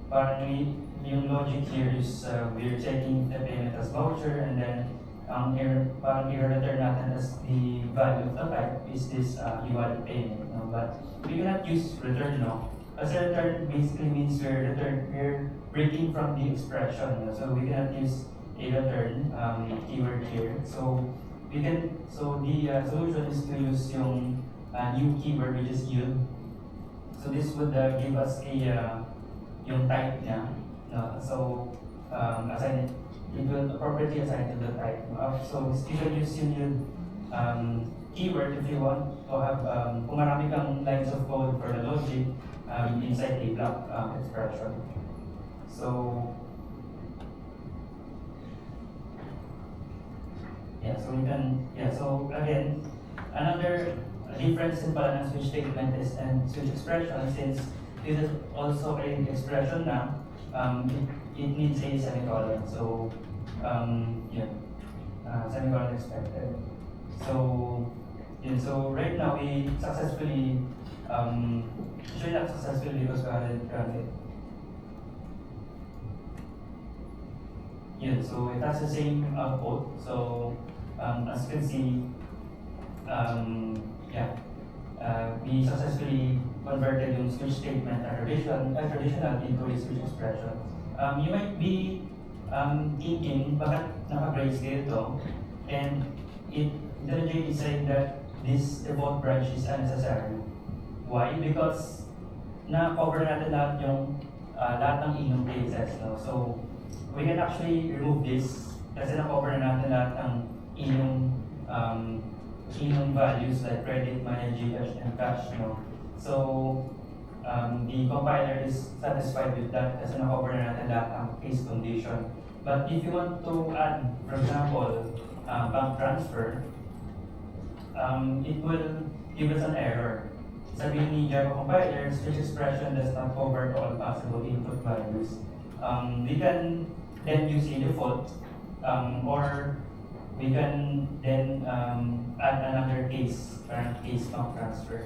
parang yung logic here is we're checking the payment as voucher, and then parang i-return natin as the value of the type is this e-wallet payment, no? But we cannot use return, no? Kasi return basically means we're breaking from the expression, no? So we cannot use a return keyword here. So the solution is to use yung new keyword, which is yield. So this would give us a yung type niya, no? So assign it will appropriately assign to the type. So you can use yung keyword if you want to have kung marami kang lines of code for the logic inside a block expression. So yeah, so again, another difference in pala ng switch statement is and switch expression, since this is also an expression na it needs a semicolon. So semicolon expected. So right now we successfully actually not successfully because we haven't run it. Yun, so it has the same output. So as you can see, yeah, we successfully converted yung switch statement traditional into a switch expression. You might be thinking, bakit naka-grayscale to? And Intellijay is saying that this default branch is unnecessary. Why? Because na-cover natin lahat ng inom cases. No? So, we can actually remove this kasi na-cover na natin lahat ng inom values like credit, money, Gcash, and cash. No? So, the compiler is satisfied with that kasi na-cover na natin lahat ng case condition. But if you want to add, for example, bank transfer, it will give us an error. Sabihin ni Java compiler, switch expression does not cover all possible input values. We can then use a default, or we can then add another case, current case bank transfer.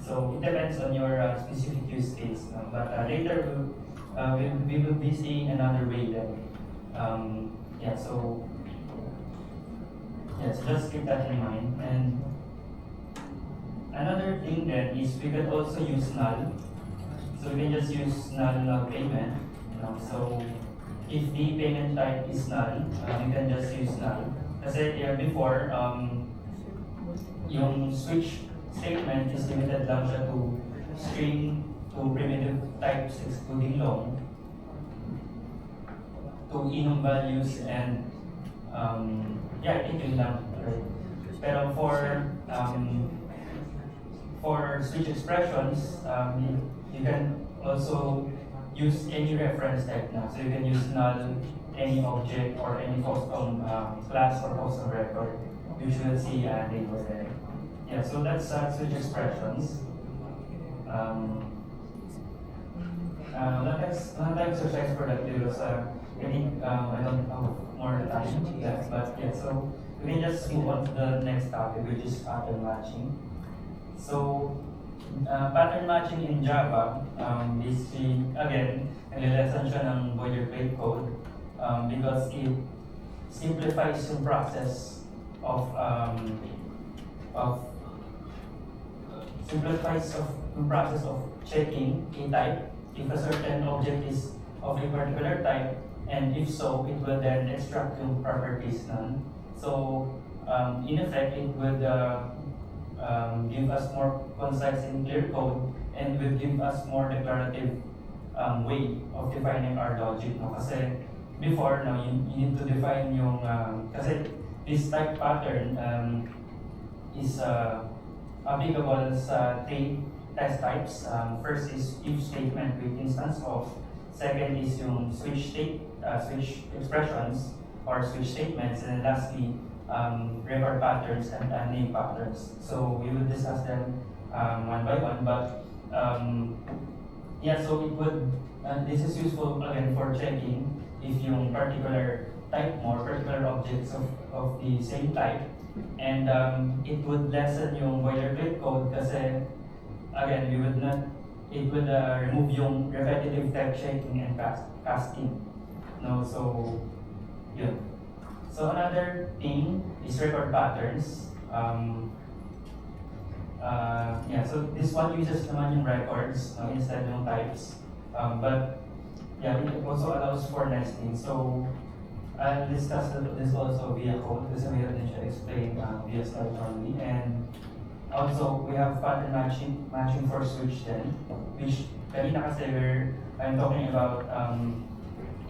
So it depends on your specific use case. But later we will be seeing another way then. Yeah, so yes, just keep that in mind. And another thing then is we can also use null. So we can just use null payment. So if the payment type is null, we can just use null. Kasi before, yung switch statement is limited lang siya to string, to primitive types excluding long, to enum values, and yeah, I think yun lang. Right? Pero for switch expressions, you can also use any reference type now. So you can use null, any object, or any custom class or custom record. You should see label there. Yeah, so that's switch expressions. Not exercise for that because I think I don't have more time left. But yeah, so we can just move on to the next topic, which is pattern matching. So pattern matching in Java, is again, nag-lesson siya ng boilerplate code because it simplifies the process of checking a type if a certain object is of a particular type, and if so, it will then extract yung properties none. So in effect, it would give us more concise and clear code, and will give us more declarative way of defining our logic. No? Kasi before, no, you need to define yung, kasi this type pattern is applicable sa three test types. First is if statement with instance of. Second is yung switch expressions or switch statements. And then lastly, record patterns and name patterns. So we will discuss them one by one. But yeah, so it would, this is useful again for checking if yung particular type mo, particular objects of the same type. And it would lessen yung boilerplate code kasi again, it would remove yung repetitive type checking and casting. No, so yun. So another thing is record patterns. Yeah, so this one uses naman yung records instead ng types. But yeah, it also allows for nesting. So I'll discuss this also via code kasi we have din siya explain via slide only. And also, we have pattern matching for switch then, which kanina kasi I'm talking about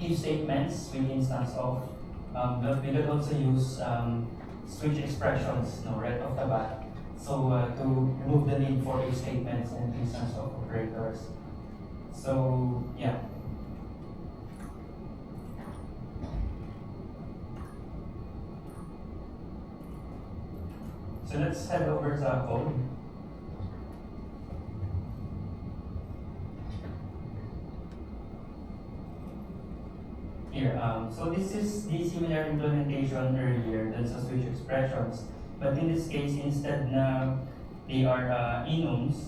if statements with instance of, but we could also use switch expressions right off the bat. So to remove the need for if statements and instance of operators. So yeah. So let's head over to code. Here, so this is the similar implementation earlier than sa switch expressions. But in this case, instead na they are enums,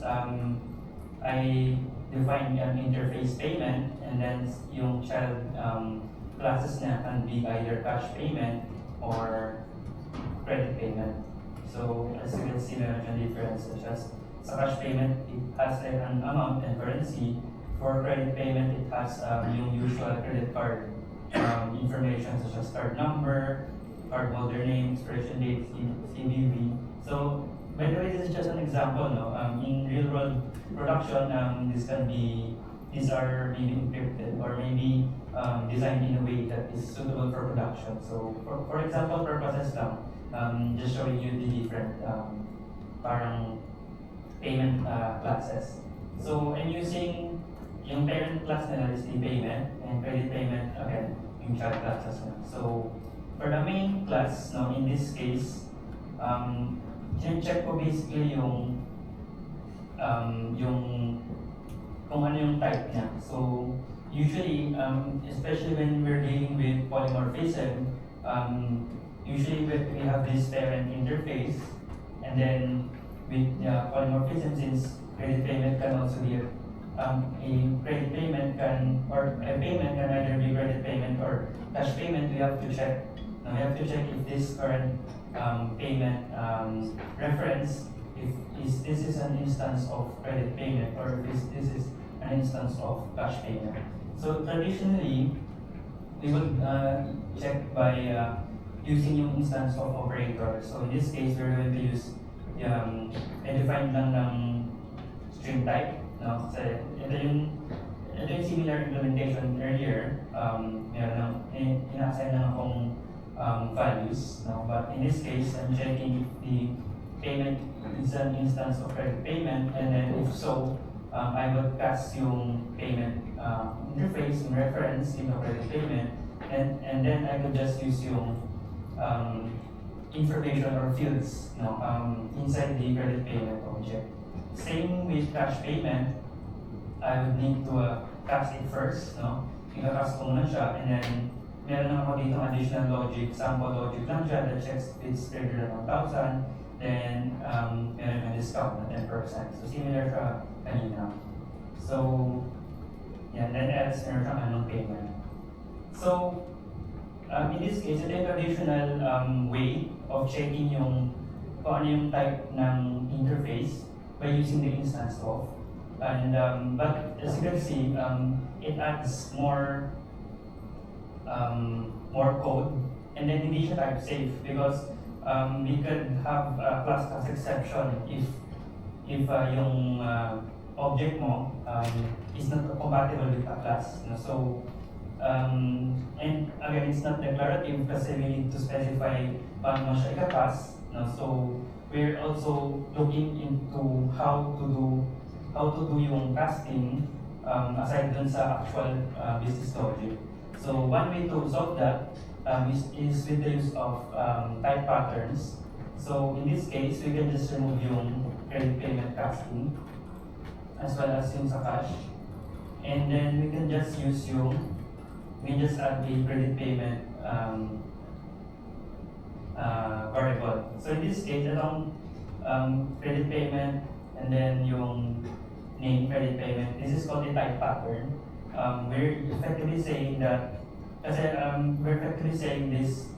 I define an interface payment and then yung child classes niya can be either cash payment or credit payment. So as you can see, meron siyang difference such as sa cash payment, it has an amount and currency. For credit payment, it has yung usual credit card information such as card number, cardholder name, expiration date, CVV. So, by the way, this is just an example, no? In real world production, these are maybe encrypted or maybe designed in a way that is suitable for production. So, for example purposes lang, just showing you the different parang payment classes. So, I'm using yung parent class nila is the payment and credit payment again yung child classes na. So for the main class, no, in this case, check ko basically yung kung ano yung type niya. So usually, especially when we're dealing with polymorphism, usually we have this parent interface, and then with polymorphism, since credit payment can also be a credit payment or a payment can either be credit payment or cash payment, we have to check. We have to check if this current payment reference, if this is an instance of credit payment or if this is an instance of cash payment. So traditionally, we would check by using yung instance of operator. So in this case, we're going to use defined lang ng string type. No, kasi ito yung similar implementation earlier. Ina-assign lang akong values. No? But in this case, I'm checking if the payment is an instance of credit payment, and then if so, I would pass yung payment interface, yung reference in the credit payment, and then I could just use yung information or fields, no, inside the credit payment object. Same with cash payment, I would need to cast it first, no? I-cast ko muna siya, and then meron ako dito additional logic, sample logic lang siya that checks if it's greater than 1,000, then meron yung discount na 10%. So similar siya kanina. So, yan, then else meron siyang anong payment. So, in this case, ito yung traditional way of checking yung kung ano yung type ng interface by using the instance of. And but as you can see, it adds more code, and then hindi siya type safe because we could have a class as exception if yung object mo is not compatible with a class. No? So and again, it's not declarative kasi we need to specify paano mo siya ika-pass. No? So we're also looking into how to do yung casting aside dun sa actual business logic. So one way to solve that is with the use of type patterns. So in this case, we can just remove yung credit payment casting as well as yung sa cash, and then we can just use we just add the credit payment variable. So in this case, itong credit payment and then yung name credit payment, this is called the type pattern. We're effectively saying that, kasi we're effectively saying this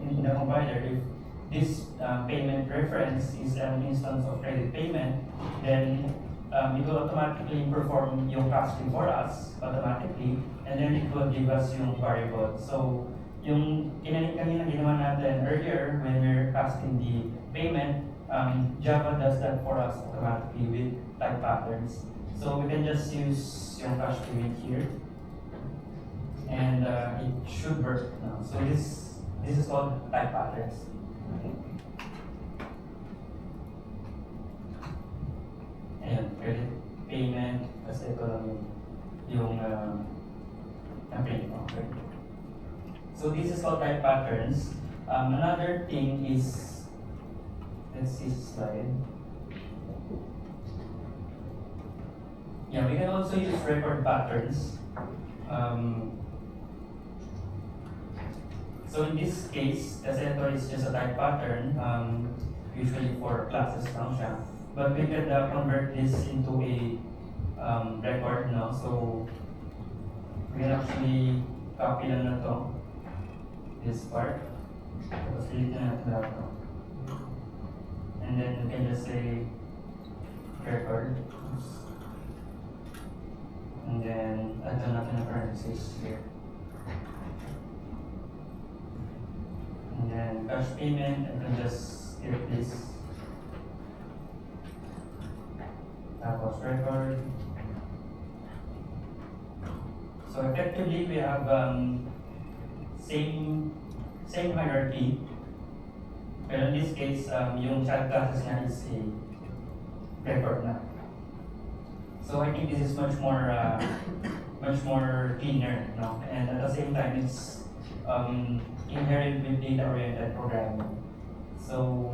in the compiler, if this payment reference is an instance of credit payment, then it will automatically perform yung casting for us automatically, and then it will give us yung variable. So yung kanina ginawa natin earlier when we're casting the payment, Java does that for us automatically with type patterns. So we can just use yung cash payment here, and it should work now. So this is called type patterns. Ayan, credit payment, kasi ito lang yung print ko. Okay. So this is called type patterns. Another thing is, let's see slide. Yeah, we can also use record patterns. So in this case, kasi ito is just a type pattern, usually for classes lang siya. But we can convert this into a record now. So we can actually copy lang na to. This part. Tapos delete na natin lahat to. And then you can just say record. And then add na natin na parentheses here. And then cash payment, I can just give this. Tapos record. So effectively, we have same hierarchy. Pero in this case, yung child classes na is a record na. So I think this is much more cleaner, no? And at the same time, it's inherent with data-oriented programming. So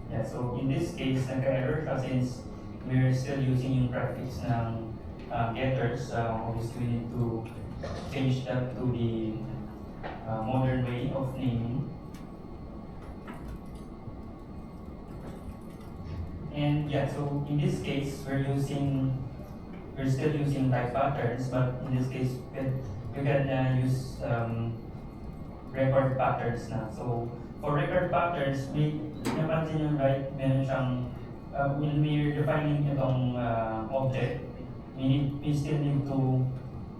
yeah, so in this case, nagka-error siya since we're still using yung prefix ng getters. Obviously, we need to change that to the modern way of naming. And yeah, so in this case, we're still using type patterns, but in this case, we can use record patterns na. So for record patterns, napansin nyo, right, meron siyang when we're defining itong object, we still need to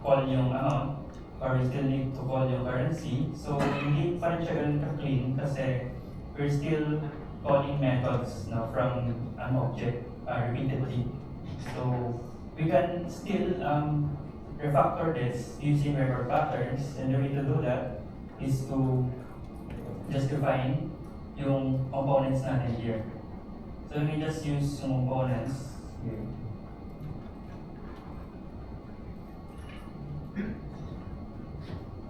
call yung amount, or we still need to call yung currency. So hindi pa rin siya ganun ka-clean kasi we're still calling methods, no, from an object repeatedly. So we can still refactor this using record patterns, and the way to do that is to just define yung components natin here. So we just use yung components here.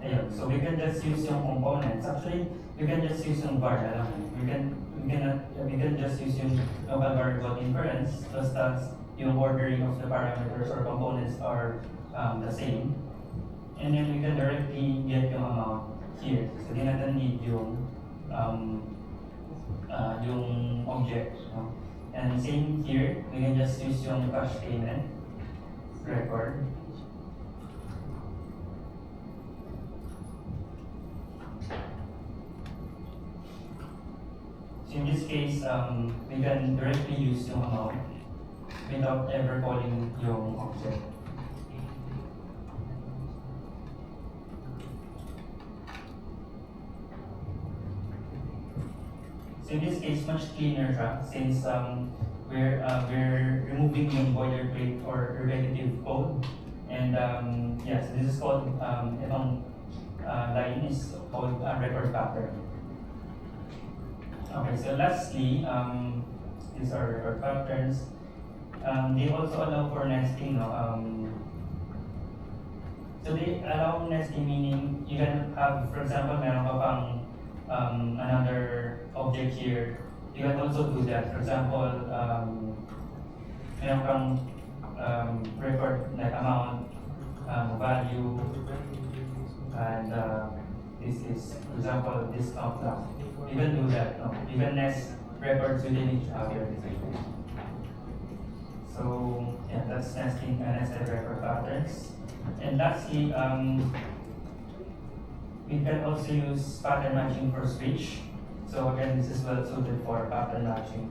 Ayun, so we can just use yung components. Actually, we can just use yung var na lang. We can just use yung local variable inference, basta yung ordering of the parameters or components are the same. And then we can directly get yung amount here. So di natin need yung object. No? And same here, we can just use yung cash payment record. So in this case, we can directly use yung amount without ever calling yung object. So in this case, much cleaner siya since we're removing yung boilerplate or repetitive code. And yes, this is called, itong line is called record pattern. Okay, so lastly, these are record patterns. They also allow for nesting. No? So they allow nesting, meaning you can have, for example, meron ka pang another object here. You can also do that. For example, meron kang record like amount, value, and this is, for example, discount lang. You can do that. No? You can nest records within each other. So yeah, that's nesting and nested record patterns. And lastly, we can also use pattern matching for switch. So again, this is well suited for pattern matching.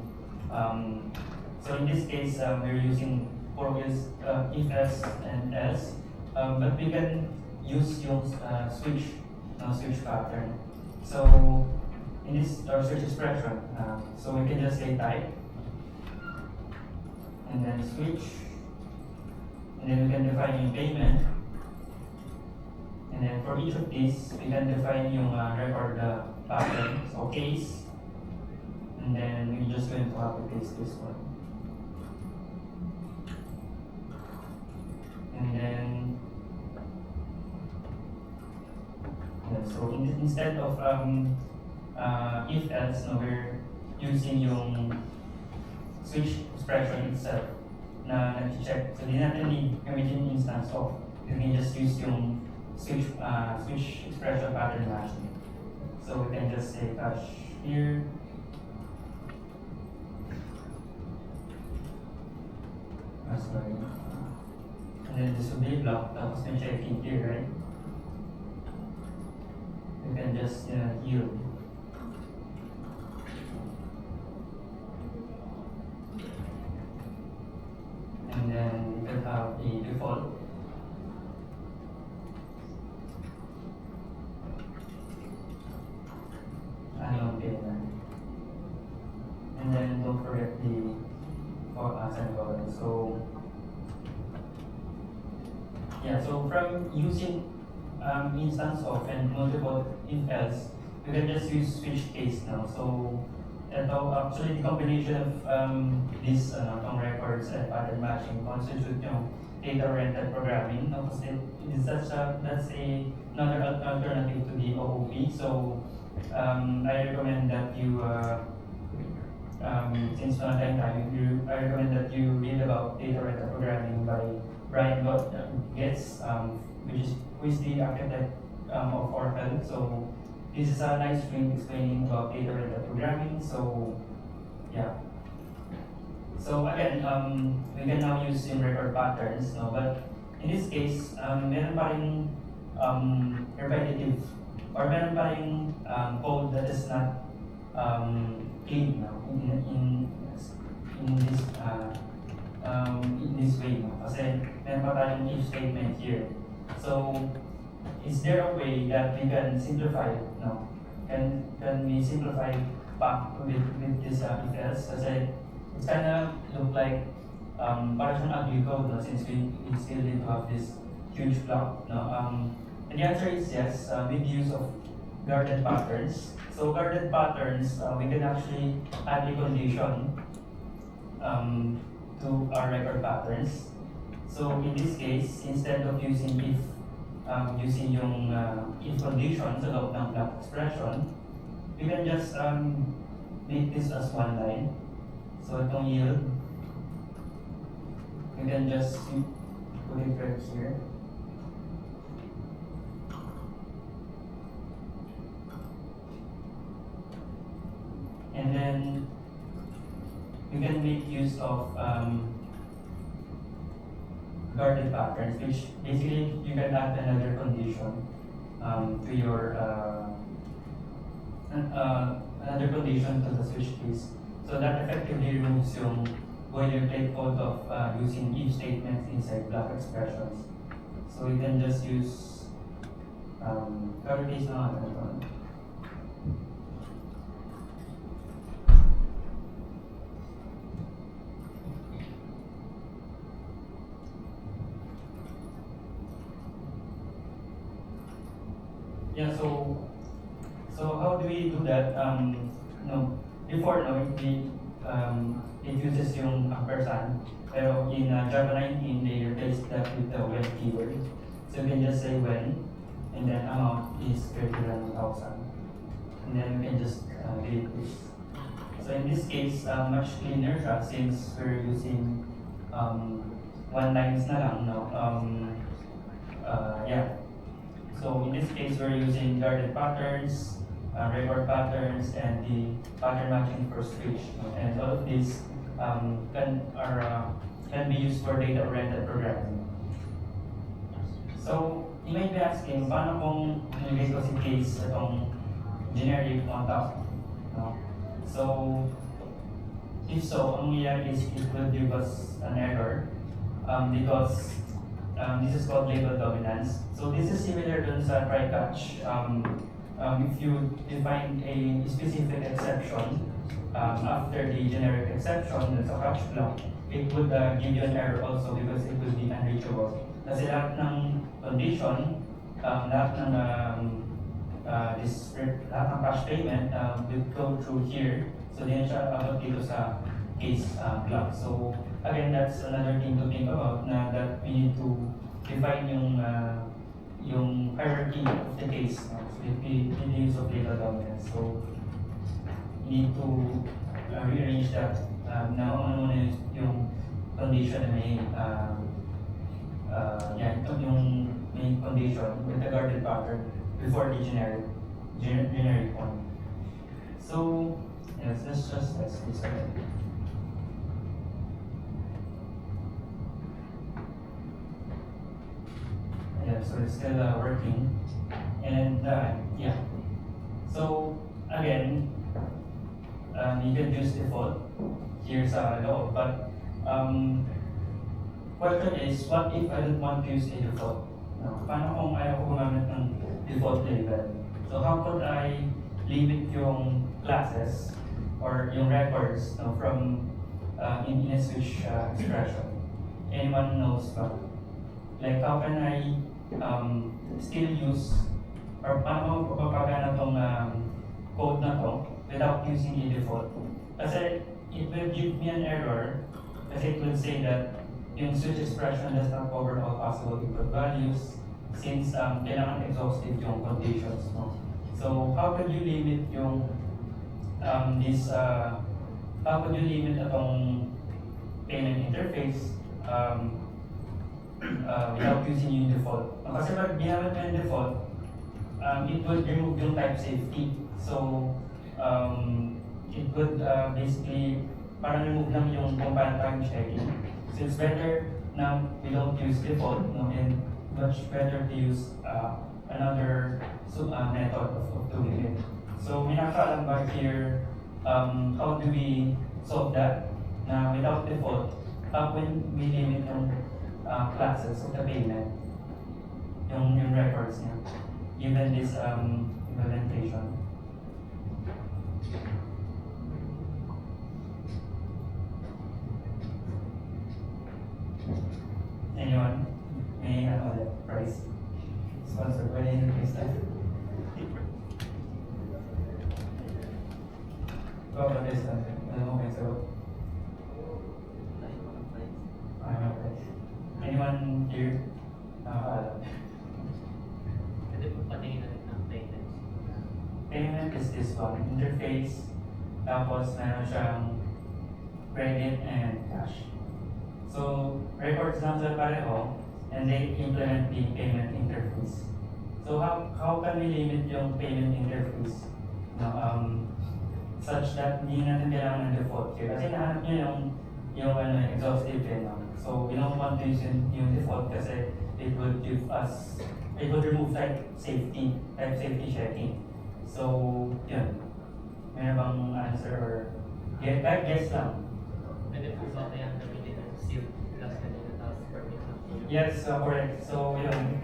So in this case, we're using for if else and else, but we can use yung switch pattern. So in this switch expression, so we can just say type, and then switch, and then we can define yung payment. And then for each of these, we can define yung record pattern, so case, and then we're just going to copy paste this one. And then, yeah, so instead of if else, no, we're using yung switch expression itself na nag-check. So di natin need gamitin yung instance of, we can just use yung switch expression pattern matching. So we can just say cash here. Sorry. And then this will be blocked, tapos may checking here, right? you can just yield. And then you can have a default. Unknown payment. And then don't forget the semicolon. So yeah, so from using instance of and multiple if else, you can just use switch case now. So ito actually the combination of these tong records and pattern matching constitute yung data-oriented programming. No? Kasi that's another alternative to the OOP. So I recommend that you since time, I recommend that you read about data-oriented programming by Brian Getz, who is the architect of Oracle. So this is a nice screen explaining about data-oriented programming. So yeah. So again, we can now use in record patterns, no? But in this case, meron pa rin repetitive or meron pa rin code that is not clean, no? in this way, no? Kasi meron pa tayong if statement here. So is there a way that we can simplify, no? Can we simplify back with this if else? Kasi it's kind of look like para siyang ugly code, no? Since we still need to have this huge block, no? And the answer is yes, with use of guarded patterns. So guarded patterns, we can actually add a condition to our record patterns. So in this case, instead of using if, using yung if condition sa loob ng block expression, we can just make this as one line. So itong yield, we can just put it right here. And then you can make use of guarded patterns, which basically you can add another condition to your another condition to the switch case. So that effectively removes yung boilerplate code of using if statements inside block expressions. So you can just use guarded case na natin. Yeah, so how do we do that? No, before no, it uses yung ampersand, pero in Java 19 they replaced that with the when keyword. So you can just say when, and then amount is greater than 1,000, and then we can just delete this. So in this case, much cleaner siya since we're using one lines na lang, no? Yeah. So in this case, we're using guarded patterns, record patterns, and the pattern matching for switch. And all of these can be used for data-oriented programming. So you might be asking, paano kung nilagay ko si case itong generic on top? No? So if so, ang nangyayari is it will give us an error because this is called label dominance. So this is similar dun sa try catch. If you define a specific exception after the generic exception, that's a catch block, it would give you an error also because it will be unreachable. Kasi lahat ng condition, lahat ng lahat ng catch payment will go through here. So din siya abot dito sa case block. So again, that's another thing to think about na that we need to define yung hierarchy of the case with the use of data dominance. So we need to rearrange that na ano muna yung condition na may yung may condition with the guarded pattern before the generic one. So yes, let's just test this again. Yeah, so it's still working, and yeah. So again, you can use default here sa loob, but question is, what if I don't want to use a default? No, paano kung ayaw ko gumamit ng default label? So how could I limit yung classes or yung records, no, from in a switch expression? Anyone knows ba? Like how can I still use or paano mapapagana tong code na to without using a default? Kasi it will give me an error kasi it will say that yung switch expression does not cover all possible input values since kailangan exhaustive yung conditions, no? So how could you limit yung how could you limit atong payment interface without using yung default? Kasi pag ginamit mo yung default, it would remove yung type safety. So it would basically parang remove lang yung compound time checking. So it's better now we don't use default, no, and much better to use another method of doing it. So may nakakaalam ba here how do we solve that na without default when we limit yung classes of the payment, yung records niya, given this implementation. Anyone? May price? Sponsor by any case tayo? Go about this okay, so anyone here? Pwede po patingin natin ng payments. Payment is this one, interface, tapos meron siyang credit and cash. So, records lang sila pareho, and they implement the payment interface. So, how can we limit yung payment interface? No, such that hindi natin kailangan ng default here. Kasi nahanap nyo yung exhaustive no? So, we don't want to use yung default kasi it would remove type safety checking. So, yun. Meron bang answer or guess lang? Pwede po ba kaya gamitin ng seal plus kanina tapos permit lang po yun? Yes, correct. So, yun.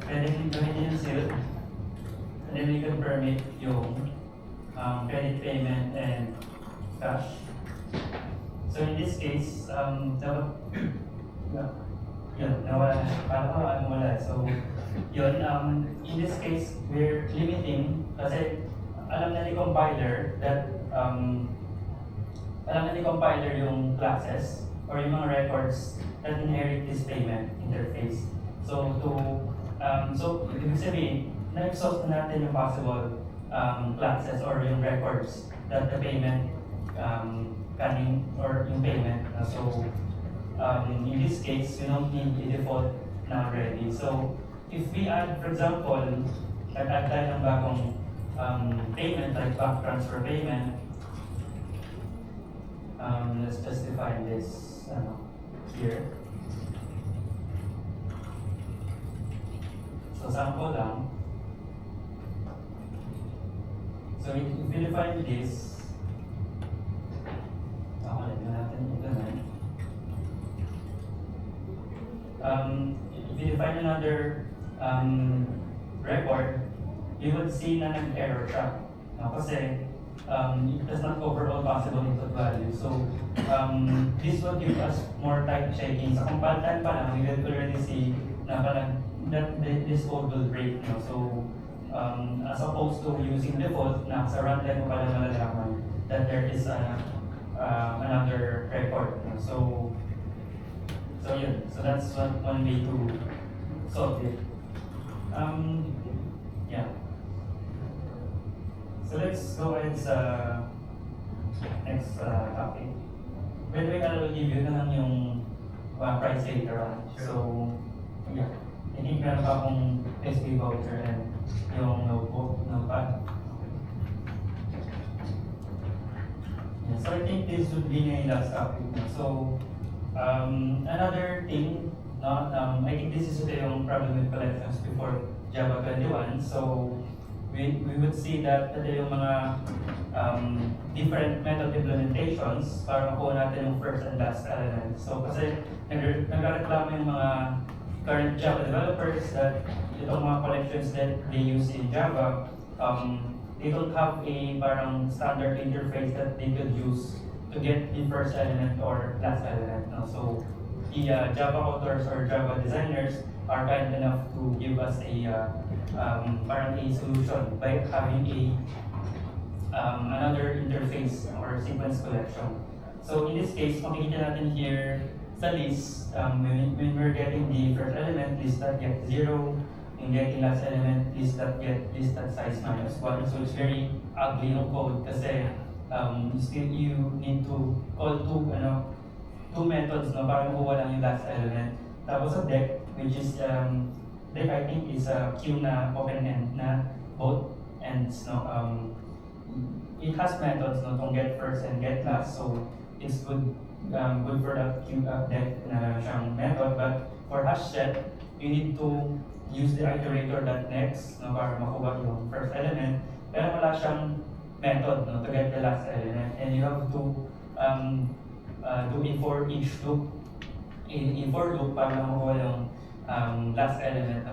Pwede gamitin yung seal. And then we can permit yung credit payment and cash. So, in this case, wala. So, yun, in this case, we're limiting kasi alam na ni compiler that yung classes or yung mga records that inherit this payment interface. So, ibig sabihin, na-exhaust na natin yung possible classes or yung records that the payment coming or yung payment. So, in this case, we don't need a default na already. So, if we add, for example, nag-add tayo ng bagong payment like bank transfer payment, let's just define this here. So, sample lang. So, if we define this, ulit na natin ito na. If you define another record, you would see na nag-error siya. Kasi it does not cover all possible input values. So, this will give us more type checking. Sa compile time pa lang, we will already see na parang that this code will break. So, as opposed to using default, na sa runtime mo pala malalaman that there is another record. So yun. So that's one way to solve it. Yeah. So let's go ahead sa next topic. By the way, I will give you na lang yung price later on. So, yeah. I think meron pa akong SP voucher and yung notepad. Yeah, so I think this would be my last topic. So, another thing, I think this is yung problem with collections before Java 21. So, we would see that ito yung mga different method implementations para makuha natin yung first and last element. So kasi nagreklamo yung mga current Java developers that itong mga collections that they use in Java, they don't have a parang standard interface that they could use to get the first element or last element. No? So the Java authors or Java designers are kind enough to give us a parang a solution by having a another interface or sequence collection. So in this case, makikita natin here sa list, when we're getting the first element, list that get 0, and getting last element, list that get list that size minus 1. So it's very ugly yung code kasi still you need to call two methods no, para makuha lang yung last element. Tapos sa deck, which is deck I think is a queue na open end na both ends no, it has methods no, to get first and get last, so it's good for the queue deck na siyang method. But for hash set, you need to use the iterator that next no, para makuha yung first element, pero wala siyang method no, to get the last element, and you have to do it for each loop in for loop para makuha yung last element.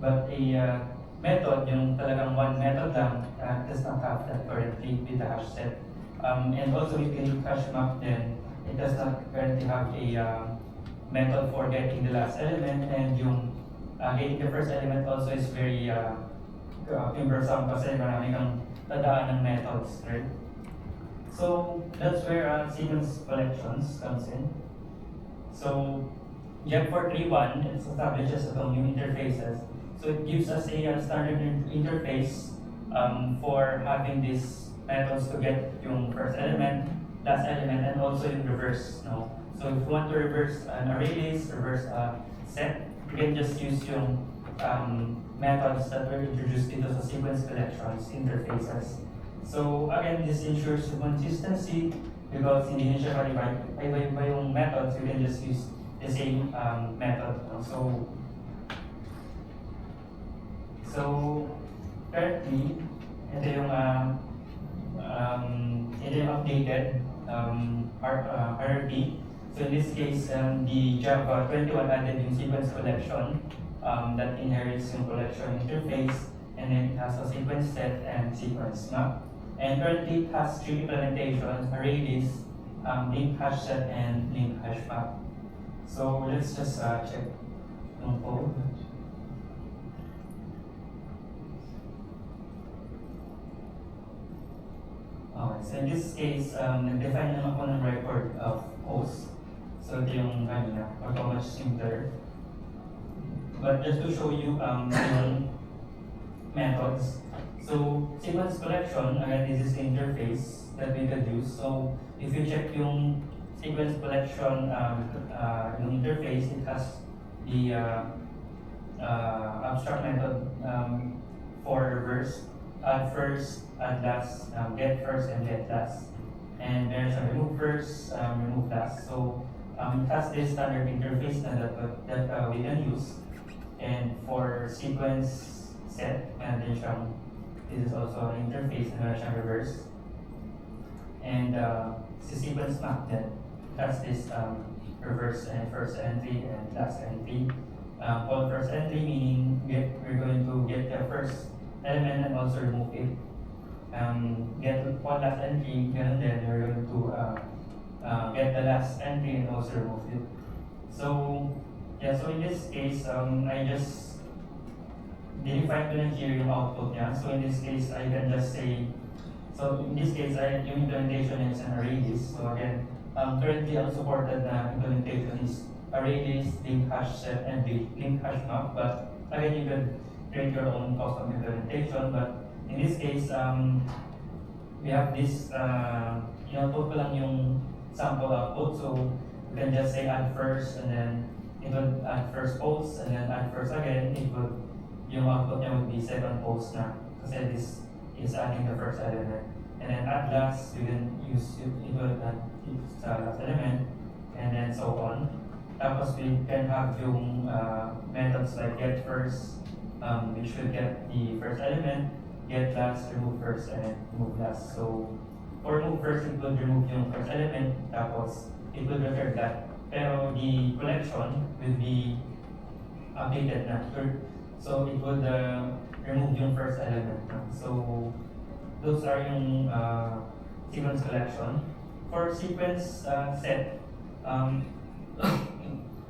But a method, yung talagang one method lang, does not have that currently with the hash set. And also with the hash map, then it does not currently have a method for getting the last element, and yung getting the first element also is very cumbersome kasi marami kang tadaan ng methods, right? So that's where sequence collections comes in. So JEP 431 establishes itong new interfaces. So it gives us a standard interface for having these methods to get yung first element, last element, and also yung reverse. No? So if you want to reverse an array list, reverse a set, you can just use yung methods that were introduced into the sequence collections interfaces. So again, this ensures consistency because hindi niya siya iba-iba yung methods, you can just use the same method. So currently, ito yung updated hierarchy. So in this case, the Java 21 added yung sequence collection that inherits yung collection interface, and then it has a sequence set and sequence map. And currently it has 3 implementations: array list, link hash set, and link hash map. So let's just check yung code. Okay, so in this case, nag-define naman ako ng record of host. So ito yung kanina, automation there. But just to show you yung methods. So sequence collection, again, this is the interface that we could use. So if you check yung sequence collection yung interface, it has the abstract method for reverse, add first, add last, get first, and get last. And there's a remove first, remove last. So it has this standard interface na that we can use. And for sequence set, and then this is also an interface na siyang reverse. And the sequence map then has this reverse and first entry and last entry. All first entry meaning we're going to get the first element and also remove it. Get one last entry, and then we're going to get the last entry and also remove it. So yeah, so in this case, I just define ko lang here yung output niya. So in this case, I can just say, so in this case, yung implementation is an array list. So again, currently ang supported na implementation is array list, link hash set, and link hash map. But again, you can create your own custom implementation. But in this case, we have this, input ko lang yung sample output. So you can just say add first, and then it will add first post, and then add first again. Yung output niya would be second post na, kasi this is adding the first element. And then add last, you can use it will add sa last element, and then so on. Tapos we can have yung methods like get first, which will get the first element, get last, remove first, and remove last. So, for remove first, it will remove yung first element, tapos it will return that. Pero the collection will be updated na. So, it would remove yung first element na. So, those are yung sequence collection. For sequence set,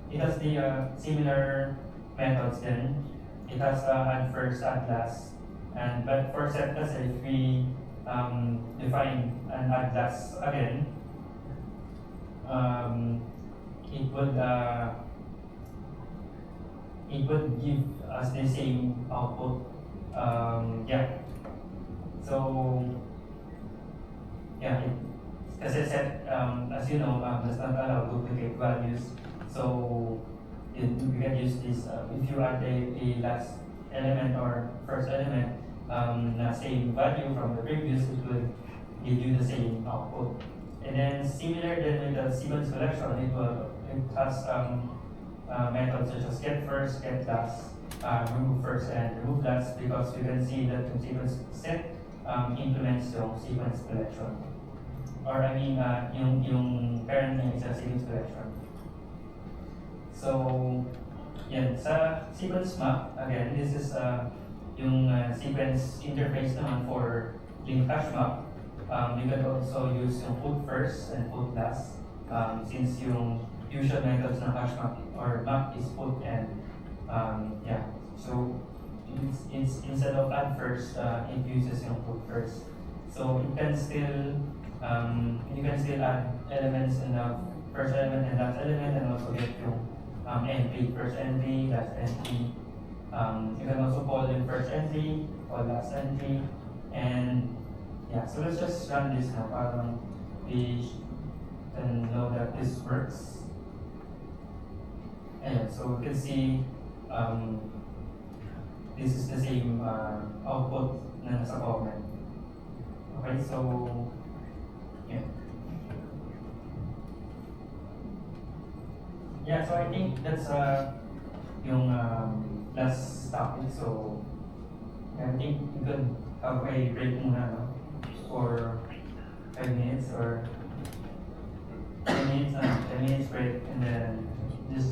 it has the similar methods then. It has add first, add last. And but for set kasi, if we define and add last again, it would give us the same output. Yeah. So yeah, kasi set, as you know, does not allow duplicate values. So we can use this, if you add a last element or first element, na same value from the previous, it will give you the same output. And then similar then with the sequence collection, it has methods such as get first, get last, remove first, and remove last, because you can see that the sequence set implements yung sequence collection. Or I mean, yung parent niya is a sequence collection. So, yan, sa sequence map, again, this is yung sequence interface naman for link hash map. You can also use yung put first and put last, since yung usual methods ng hash map or map is put and yeah. So, it's instead of add first, it uses yung put first. So, you can still add elements in the first element and last element, and also get yung entry, first entry, last entry. You can also call in first entry or last entry, and yeah. So let's just run this now. We can know that this works. And so we can see this is the same output na nasa comment. Okay, so yeah. Yeah, so I think that's yung last topic. So I think we could have a break muna, no? For 5 minutes or 10 minutes, 10 minutes break, and then just